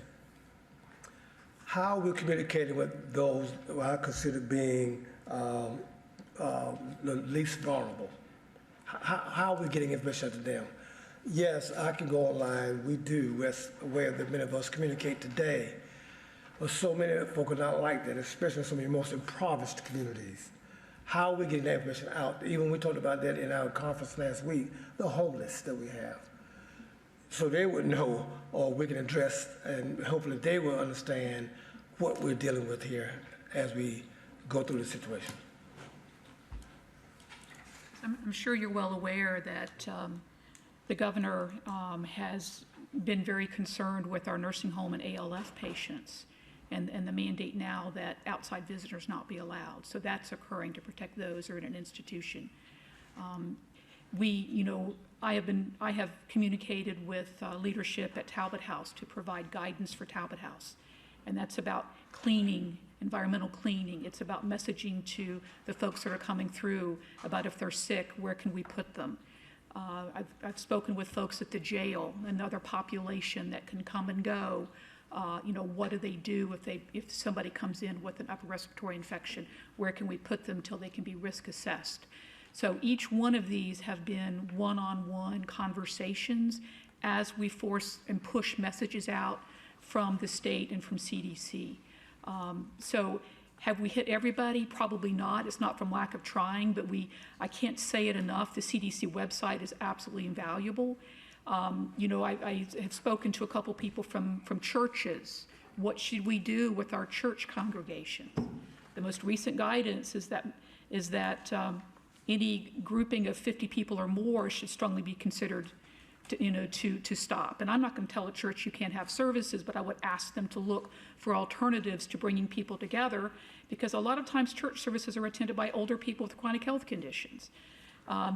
how are we communicating with those who I consider being the least vulnerable? How are we getting information out to them? Yes, I can go online. We do. That's a way that many of us communicate today. But so many folk are not like that, especially in some of the most impoverished communities. How are we getting that information out? Even we talked about that in our conference last week, the homeless that we have. So they would know, or we can address, and hopefully they will understand what we're dealing with here as we go through the situation. I'm sure you're well aware that the governor has been very concerned with our nursing home and ALF patients, and the mandate now that outside visitors not be allowed. So that's occurring to protect those who are in an institution. I have communicated with leadership at Talbot House to provide guidance for Talbot House, and that's about cleaning, environmental cleaning. It's about messaging to the folks that are coming through about if they're sick, where can we put them. I've spoken with folks at the jail, another population that can come and go. What do they do if somebody comes in with an upper respiratory infection? Where can we put them till they can be risk assessed? So each one of these have been one-on-one conversations as we force and push messages out from the state and from CDC. So have we hit everybody? Probably not. It's not from lack of trying, but I can't say it enough. The CDC website is absolutely invaluable. I have spoken to a couple people from churches. What should we do with our church congregations? The most recent guidance is that any grouping of 50 people or more should strongly be considered to stop. And I'm not going to tell a church you can't have services, but I would ask them to look for alternatives to bringing people together, because a lot of times church services are attended by older people with chronic health conditions.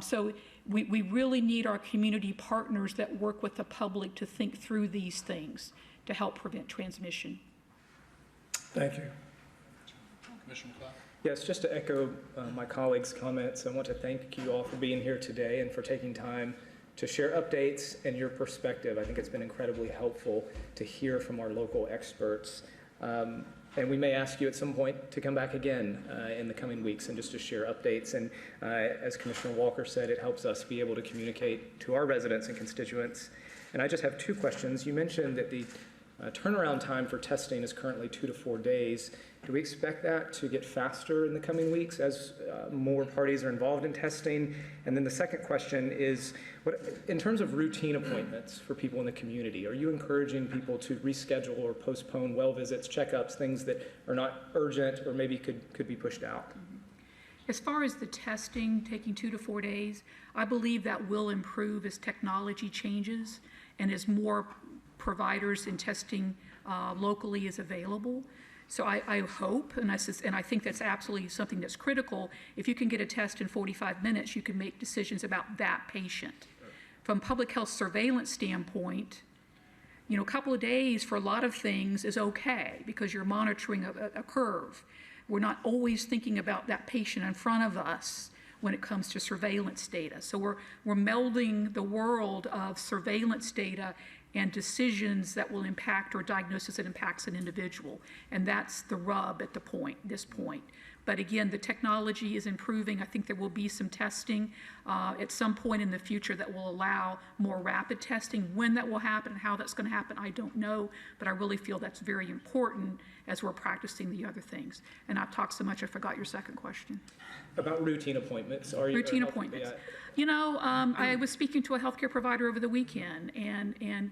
So we really need our community partners that work with the public to think through these things to help prevent transmission. Thank you. Commissioner McLeod. Yes, just to echo my colleagues' comments, I want to thank you all for being here today and for taking time to share updates and your perspective. I think it's been incredibly helpful to hear from our local experts. And we may ask you at some point to come back again in the coming weeks and just to share updates. And as Commissioner Walker said, it helps us be able to communicate to our residents and constituents. And I just have two questions. You mentioned that the turnaround time for testing is currently 2 to 4 days. Do we expect that to get faster in the coming weeks as more parties are involved in testing? And then the second question is, in terms of routine appointments for people in the community, are you encouraging people to reschedule or postpone well visits, checkups, things that are not urgent or maybe could be pushed out? As far as the testing taking 2 to 4 days, I believe that will improve as technology changes and as more providers in testing locally is available. So I hope, and I think that's absolutely something that's critical. If you can get a test in 45 minutes, you can make decisions about that patient. From public health surveillance standpoint, a couple of days for a lot of things is okay because you're monitoring a curve. We're not always thinking about that patient in front of us when it comes to surveillance data. So we're melding the world of surveillance data and decisions that will impact or diagnosis that impacts an individual. And that's the rub at this point. But again, the technology is improving. I think there will be some testing at some point in the future that will allow more rapid testing. When that will happen and how that's going to happen, I don't know, but I really feel that's very important as we're practicing the other things. And I've talked so much, I forgot your second question. About routine appointments. Routine appointments. I was speaking to a healthcare provider over the weekend, and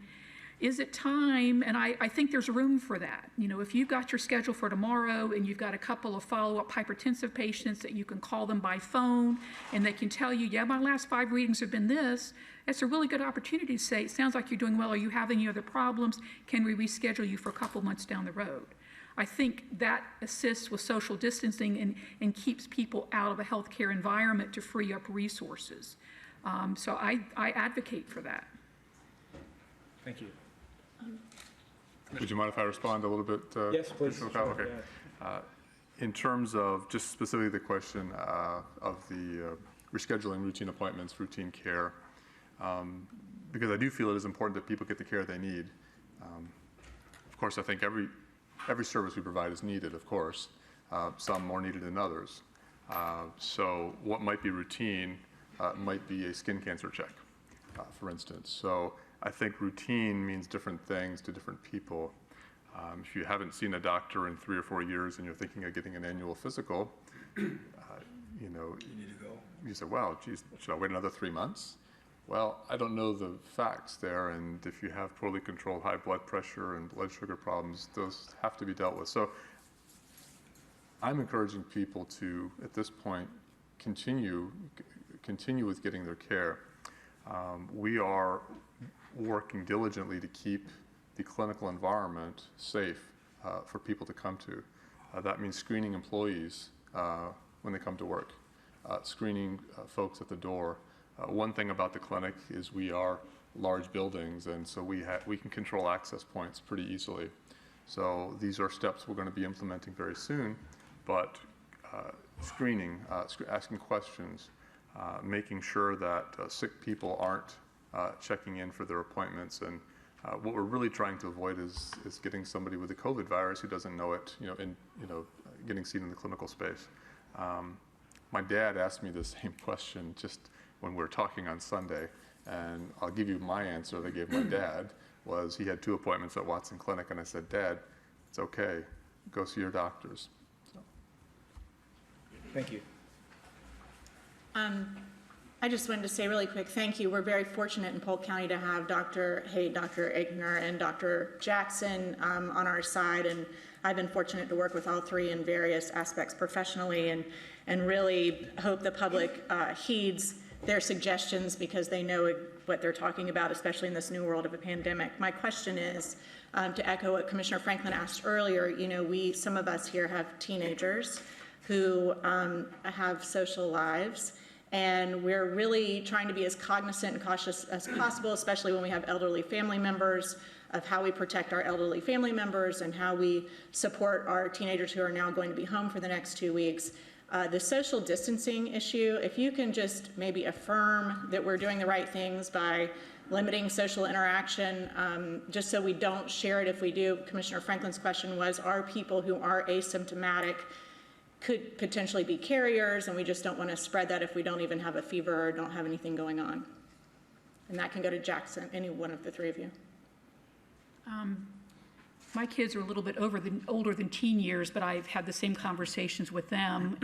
is it time? And I think there's room for that. If you've got your schedule for tomorrow and you've got a couple of follow-up hypertensive patients that you can call them by phone and they can tell you, yeah, my last 5 readings have been this, that's a really good opportunity to say, it sounds like you're doing well. Are you having any other problems? Can we reschedule you for a couple months down the road? I think that assists with social distancing and keeps people out of a healthcare environment to free up resources. So I advocate for that. Thank you. Would you mind if I respond a little bit? Yes, please. Commissioner McCall? Okay. In terms of just specifically the question of the rescheduling routine appointments, routine care, because I do feel it is important that people get the care they need. Of course, I think every service we provide is needed, of course, some more needed than others. So what might be routine might be a skin cancer check, for instance. So I think routine means different things to different people. If you haven't seen a doctor in 3 or 4 years and you're thinking of getting an annual physical, you know, you need to go. You say, well, geez, should I wait another 3 months? Well, I don't know the facts there, and if you have poorly controlled high blood pressure and blood sugar problems, those have to be dealt with. So I'm encouraging people to, at this point, continue with getting their care. We are working diligently to keep the clinical environment safe for people to come to. That means screening employees when they come to work, screening folks at the door. One thing about the clinic is we are large buildings, and so we can control access points pretty easily. So these are steps we're going to be implementing very soon, but screening, asking questions, making sure that sick people aren't checking in for their appointments, and what we're really trying to avoid is getting somebody with the COVID virus who doesn't know it, getting seen in the clinical space. My dad asked me the same question just when we were talking on Sunday, and I'll give you my answer that I gave my dad, was he had 2 appointments at Watson Clinic, and I said, Dad, it's okay, go see your doctors. So. Thank you. I just wanted to say really quick, thank you. We're very fortunate in Polk County to have Dr. Haight, Dr. Achinger, and Dr. Jackson on our side, and I've been fortunate to work with all 3 in various aspects professionally, and really hope the public heeds their suggestions because they know what they're talking about, especially in this new world of a pandemic. My question is, to echo what Commissioner Franklin asked earlier, some of us here have teenagers who have social lives, and we're really trying to be as cognizant and cautious as possible, especially when we have elderly family members, of how we protect our elderly family members and how we support our teenagers who are now going to be home for the next 2 weeks. The social distancing issue, if you can just maybe affirm that we're doing the right things by limiting social interaction, just so we don't share it if we do. Commissioner Franklin's question was, are people who are asymptomatic could potentially be carriers, and we just don't want to spread that if we don't even have a fever or don't have anything going on. And that can go to Jackson, any one of the 3 of you. My kids are a little bit older than teen years, but I've had the same conversations with them.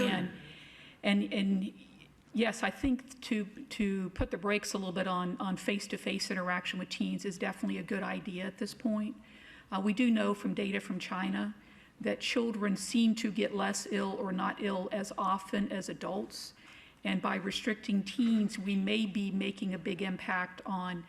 And yes, I think to put the brakes a little bit on face-to-face interaction with teens is definitely a good idea at this point. We do know from data from China that children seem to get less ill or not ill as often as adults. And by restricting teens, we may be making a big impact on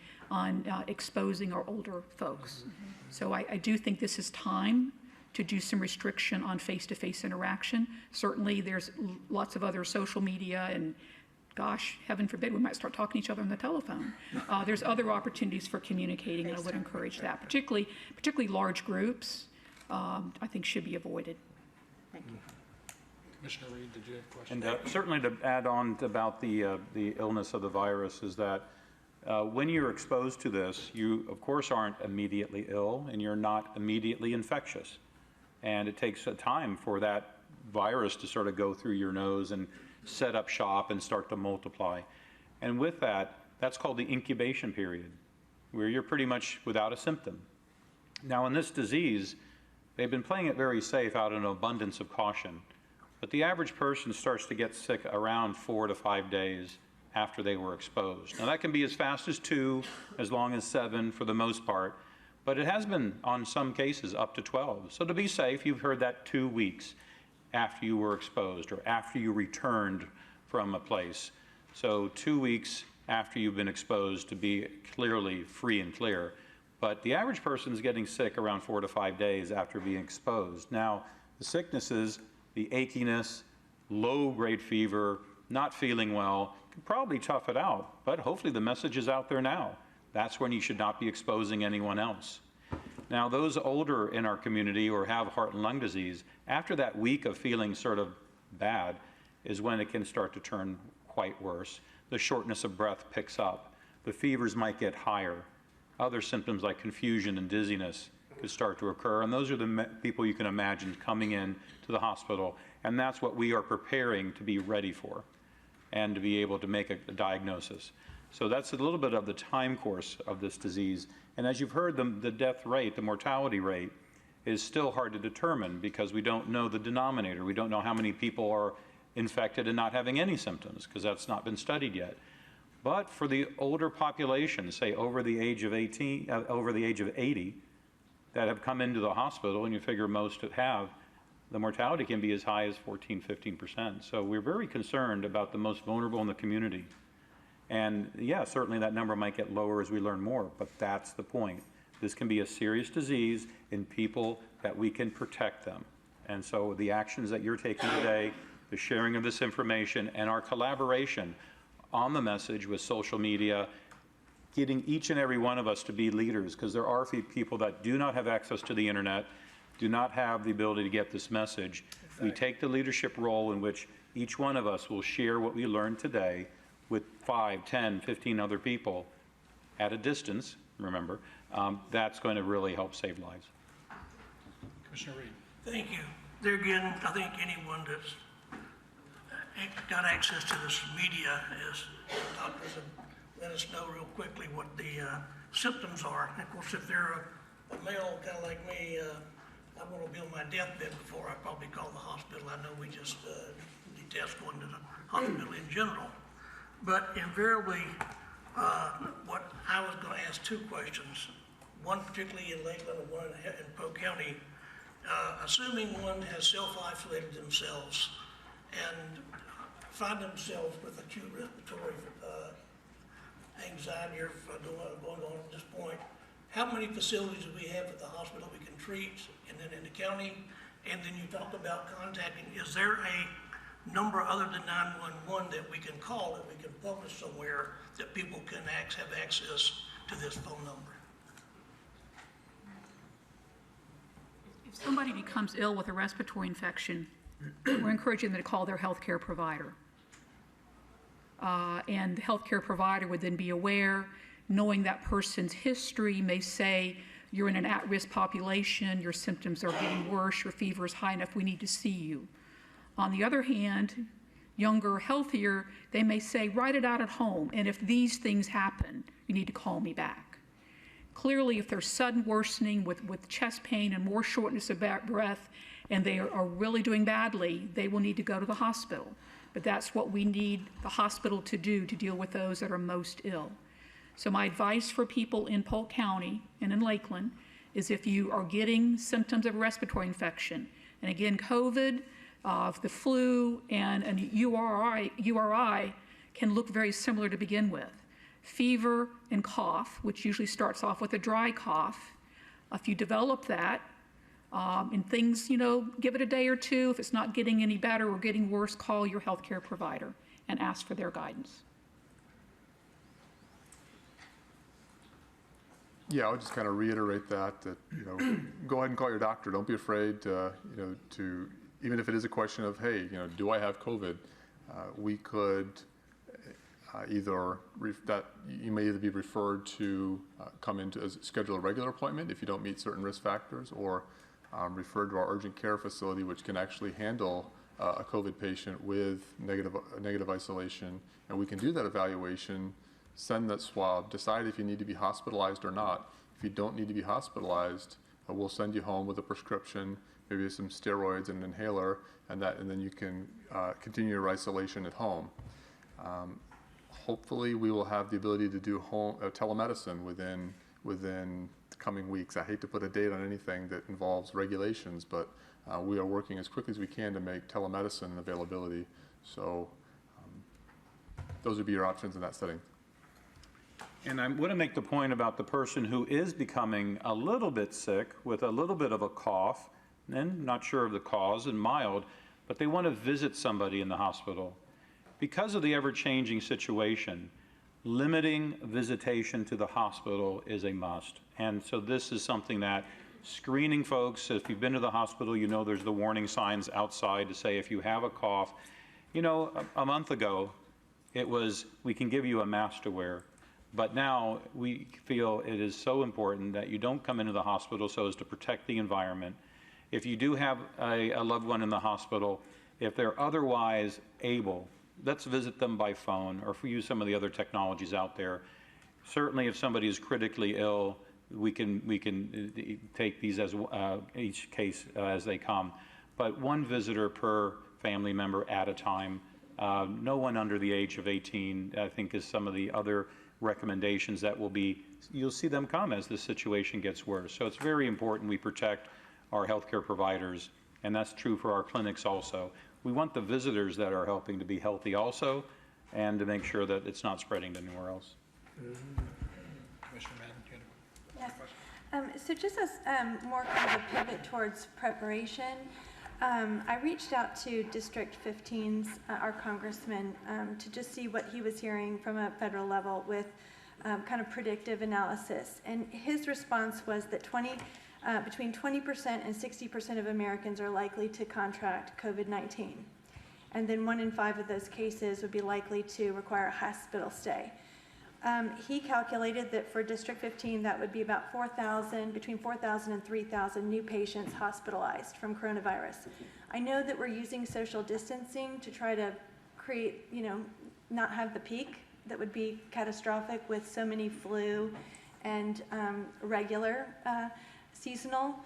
exposing our older folks. Mm-hmm. So I do think this is time to do some restriction on face-to-face interaction. Certainly there's lots of other social media, and gosh, heaven forbid, we might start talking to each other on the telephone. There's other opportunities for communicating, and I would encourage that. Particularly large groups, I think should be avoided. Thank you. Commissioner Reed, did you have a question? And certainly to add on about the illness of the virus is that when you're exposed to this, you of course aren't immediately ill, and you're not immediately infectious. And it takes a time for that virus to sort of go through your nose and set up shop and start to multiply. And with that, that's called the incubation period, where you're pretty much without a symptom. Now in this disease, they've been playing it very safe out of an abundance of caution. But the average person starts to get sick around 4 to 5 days after they were exposed. Now that can be as fast as 2, as long as 7 for the most part, but it has been on some cases up to 12. So to be safe, you've heard that 2 weeks after you were exposed or after you returned from a place. So 2 weeks after you've been exposed to be clearly free and clear. But the average person is getting sick around 4 to 5 days after being exposed. Now, the sicknesses, the achiness, low-grade fever, not feeling well, can probably tough it out, but hopefully the message is out there now. That's when you should not be exposing anyone else. Now, those older in our community or have heart and lung disease, after that week of feeling sort of bad is when it can start to turn quite worse. The shortness of breath picks up. The fevers might get higher. Other symptoms like confusion and dizziness could start to occur, and those are the people you can imagine coming in to the hospital, and that's what we are preparing to be ready for and to be able to make a diagnosis. So that's a little bit of the time course of this disease. And as you've heard, the death rate, the mortality rate, is still hard to determine because we don't know the denominator. We don't know how many people are infected and not having any symptoms because that's not been studied yet. But for the older population, say over the age of 80, that have come into the hospital, and you figure most have, the mortality can be as high as 14, 15%. So we're very concerned about the most vulnerable in the community. And yeah, certainly that number might get lower as we learn more, but that's the point. This can be a serious disease in people that we can protect them. And so the actions that you're taking today, the sharing of this information, and our collaboration on the message with social media, getting each and every one of us to be leaders, because there are people that do not have access to the internet, do not have the ability to get this message. Exactly. We take the leadership role in which each one of us will share what we learned today with 5, 10, 15 other people at a distance, remember, that's going to really help save lives. Commissioner Reed. Thank you. There again, I think anyone that's got access to this media is doctors and let us know real quickly what the symptoms are. And of course, if they're a male kind of like me, I'm going to be on my deathbed before I probably call the hospital. I know we just detest going to the hospital in general. But invariably, what I was going to ask two questions, one particularly in Lakeland and one in Polk County. Assuming one has self-isolated themselves and find themselves with acute respiratory anxiety or going on at this point, how many facilities do we have at the hospital we can treat, and then in the county? And then you talked about contacting, is there a number other than 911 that we can call, that we can publish somewhere, that people can have access to this phone number? If somebody becomes ill with a respiratory infection, we're encouraging them to call their healthcare provider. And the healthcare provider would then be aware, knowing that person's history may say, you're in an at-risk population, your symptoms are getting worse, your fever is high enough, we need to see you. On the other hand, younger, healthier, they may say, write it out at home, and if these things happen, you need to call me back. Clearly, if there's sudden worsening with chest pain and more shortness of breath, and they are really doing badly, they will need to go to the hospital. But that's what we need the hospital to do to deal with those that are most ill. So my advice for people in Polk County and in Lakeland is if you are getting symptoms of respiratory infection, and again, COVID, the flu, and an URI can look very similar to begin with. Fever and cough, which usually starts off with a dry cough. If you develop that, and things, give it a day or two. If it's not getting any better or getting worse, call your healthcare provider and ask for their guidance. Yeah, I would just kind of reiterate that go ahead and call your doctor. Don't be afraid to even if it is a question of, hey, do I have COVID? We could you may either be referred to come in to schedule a regular appointment if you don't meet certain risk factors, or referred to our urgent care facility, which can actually handle a COVID patient with negative isolation, and we can do that evaluation, send that swab, decide if you need to be hospitalized or not. If you don't need to be hospitalized, we'll send you home with a prescription, maybe some steroids and an inhaler, and then you can continue your isolation at home. Hopefully, we will have the ability to do home telemedicine within the coming weeks. I hate to put a date on anything that involves regulations, but we are working as quickly as we can to make telemedicine an availability. So those would be your options in that setting. And I want to make the point about the person who is becoming a little bit sick with a little bit of a cough, and not sure of the cause and mild, but they want to visit somebody in the hospital. Because of the ever-changing situation, limiting visitation to the hospital is a must. And so this is something that screening folks, if you've been to the hospital, you know there's the warning signs outside to say if you have a cough. You know, a month ago, it was, we can give you a mask to wear. But now we feel it is so important that you don't come into the hospital so as to protect the environment. If you do have a loved one in the hospital, if they're otherwise able, let's visit them by phone or if we use some of the other technologies out there. Certainly if somebody is critically ill, we can take these as each case as they come. But one visitor per family member at a time. No one under the age of 18, I think, is some of the other recommendations that will be, you'll see them come as the situation gets worse. So it's very important we protect our healthcare providers, and that's true for our clinics also. We want the visitors that are helping to be healthy also, and to make sure that it's not spreading to anywhere else. Commissioner Madden, do you have a question? So just as more kind of a pivot towards preparation, I reached out to District 15's, our congressman, to just see what he was hearing from a federal level with kind of predictive analysis. And his response was that between 20% and 60% of Americans are likely to contract COVID-19. And then 1 in 5 of those cases would be likely to require a hospital stay. He calculated that for District 15, that would be about between 4,000 and 3,000 new patients hospitalized from coronavirus. I know that we're using social distancing to try to create, not have the peak that would be catastrophic with so many flu and regular seasonal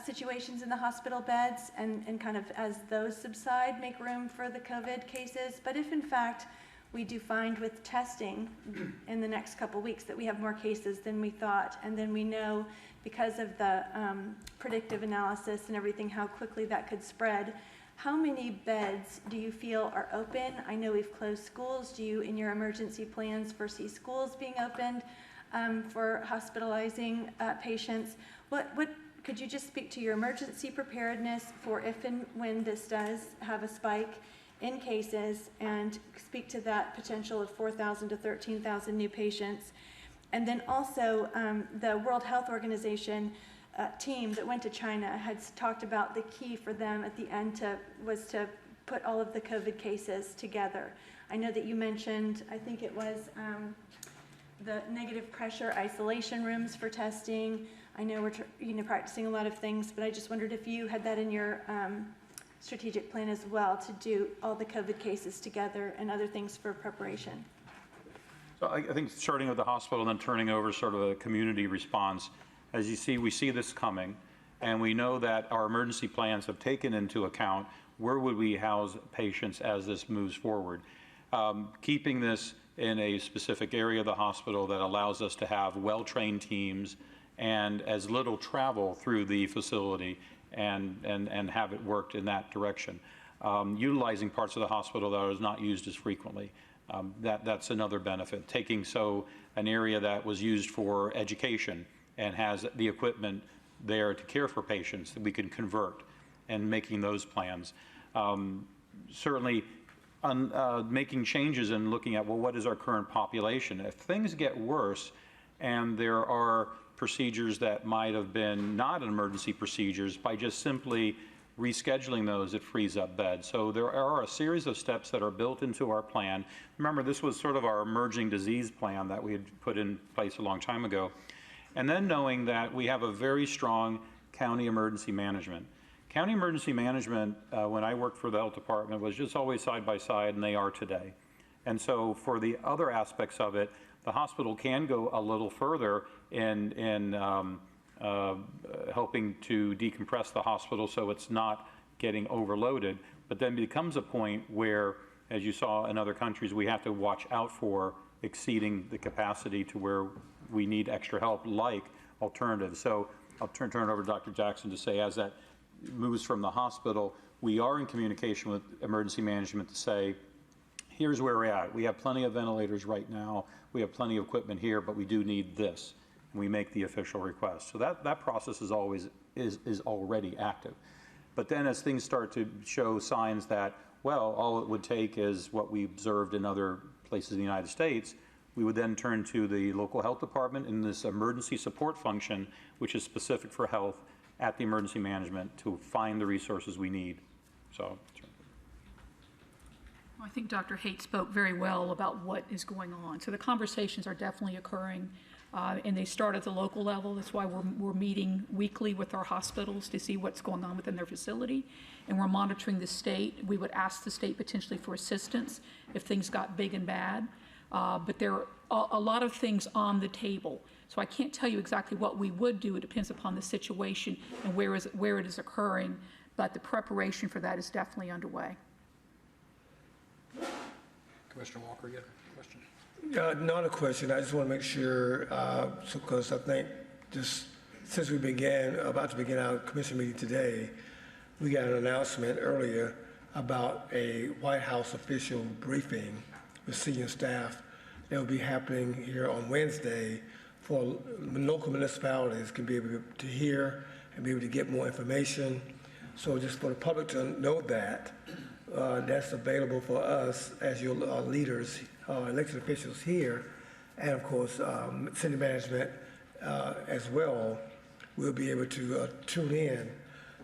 situations in the hospital beds, and kind of as those subside, make room for the COVID cases. But if in fact we do find with testing in the next couple weeks that we have more cases than we thought, and then we know because of the predictive analysis and everything how quickly that could spread, how many beds do you feel are open? I know we've closed schools. Do you, in your emergency plans, foresee schools being opened for hospitalizing patients? What could you just speak to your emergency preparedness for if and when this does have a spike in cases, and speak to that potential of 4,000 to 13,000 new patients? And then also the World Health Organization team that went to China had talked about the key for them at the end was to put all of the COVID cases together. I know that you mentioned, I think it was the negative pressure isolation rooms for testing. I know we're practicing a lot of things, but I just wondered if you had that in your strategic plan as well, to do all the COVID cases together and other things for preparation. So I think starting with the hospital and then turning over sort of a community response, as you see, we see this coming, and we know that our emergency plans have taken into account where would we house patients as this moves forward. Keeping this in a specific area of the hospital that allows us to have well-trained teams and as little travel through the facility, and have it worked in that direction. Utilizing parts of the hospital that is not used as frequently. That's another benefit. Taking an area that was used for education and has the equipment there to care for patients that we can convert, and making those plans. Certainly making changes and looking at, well, what is our current population? If things get worse and there are procedures that might have been not emergency procedures, by just simply rescheduling those, it frees up beds. So there are a series of steps that are built into our plan. Remember, this was sort of our emerging disease plan that we had put in place a long time ago. And then knowing that we have a very strong county emergency management. County emergency management, when I worked for the health department, was just always side by side, and they are today. And so for the other aspects of it, the hospital can go a little further in helping to decompress the hospital so it's not getting overloaded, but then becomes a point where, as you saw in other countries, we have to watch out for exceeding the capacity to where we need extra help, like alternatives. So I'll turn it over to Dr. Jackson to say, as that moves from the hospital, we are in communication with emergency management to say, here's where we're at. We have plenty of ventilators right now. We have plenty of equipment here, but we do need this. And we make the official request. So that process is already active. But then as things start to show signs that, well, all it would take is what we observed in other places in the United States, we would then turn to the local health department in this emergency support function, which is specific for health at the emergency management to find the resources we need. So. I think Dr. Haight spoke very well about what is going on. So the conversations are definitely occurring, and they start at the local level. That's why we're meeting weekly with our hospitals to see what's going on within their facility, and we're monitoring the state. We would ask the state potentially for assistance if things got big and bad, but there are a lot of things on the table. So I can't tell you exactly what we would do. It depends upon the situation and where it is occurring, but the preparation for that is definitely underway. Commissioner Walker, you have a question? Not a question. I just want to make sure, because I think just since we about to begin our commission meeting today, we got an announcement earlier about a White House official briefing with senior staff that will be happening here on Wednesday for local municipalities can be able to hear and be able to get more information. So just for the public to know that, that's available for us as your leaders, elected officials here, and of course, city management as well. We'll be able to tune in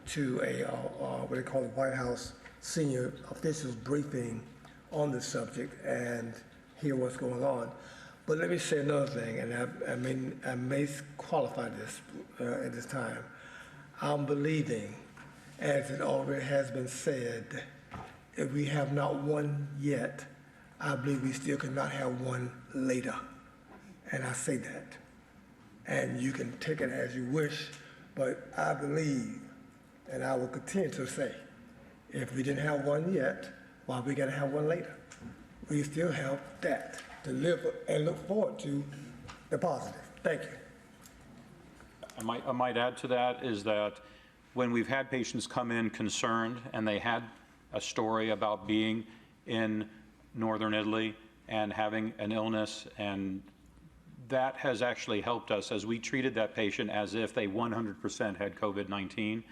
to a what they call the White House senior officials briefing on this subject and hear what's going on. But let me say another thing, and I may qualify this at this time. I'm believing, as it already has been said, if we have not one yet, I believe we still cannot have one later. And I say that. And you can take it as you wish, but I believe, and I will continue to say, if we didn't have one yet, why we gotta have one later? We still have that to live and look forward to the positive. Thank you. I might add to that is that when we've had patients come in concerned and they had a story about being in northern Italy and having an illness, and that has actually helped us as we treated that patient as if they 100% had COVID-19,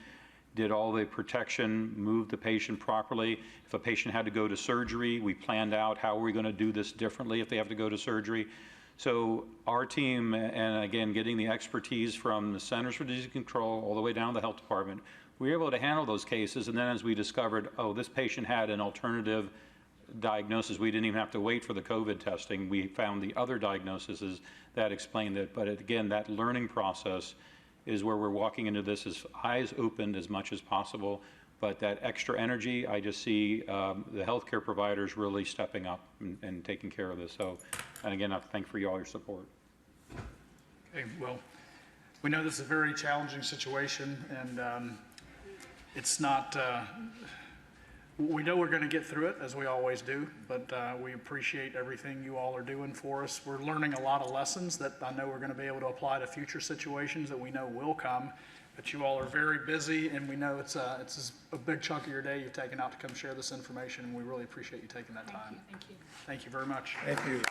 did all the protection, moved the patient properly. If a patient had to go to surgery, we planned out how are we going to do this differently if they have to go to surgery. So our team, and again, getting the expertise from the Centers for Disease Control all the way down to the health department, we were able to handle those cases. And then as we discovered, oh, this patient had an alternative diagnosis, we didn't even have to wait for the COVID testing. We found the other diagnoses that explained it. But again, that learning process is where we're walking into this as eyes opened as much as possible. But that extra energy, I just see the healthcare providers really stepping up and taking care of this. So, and again, I thank for all your support. Okay, well, we know this is a very challenging situation, and it's not, we know we're going to get through it, as we always do, but we appreciate everything you all are doing for us. We're learning a lot of lessons that I know we're going to be able to apply to future situations that we know will come. But you all are very busy, and we know it's a big chunk of your day you've taken out to come share this information, and we really appreciate you taking that time. Thank you. Thank you very much. Thank you.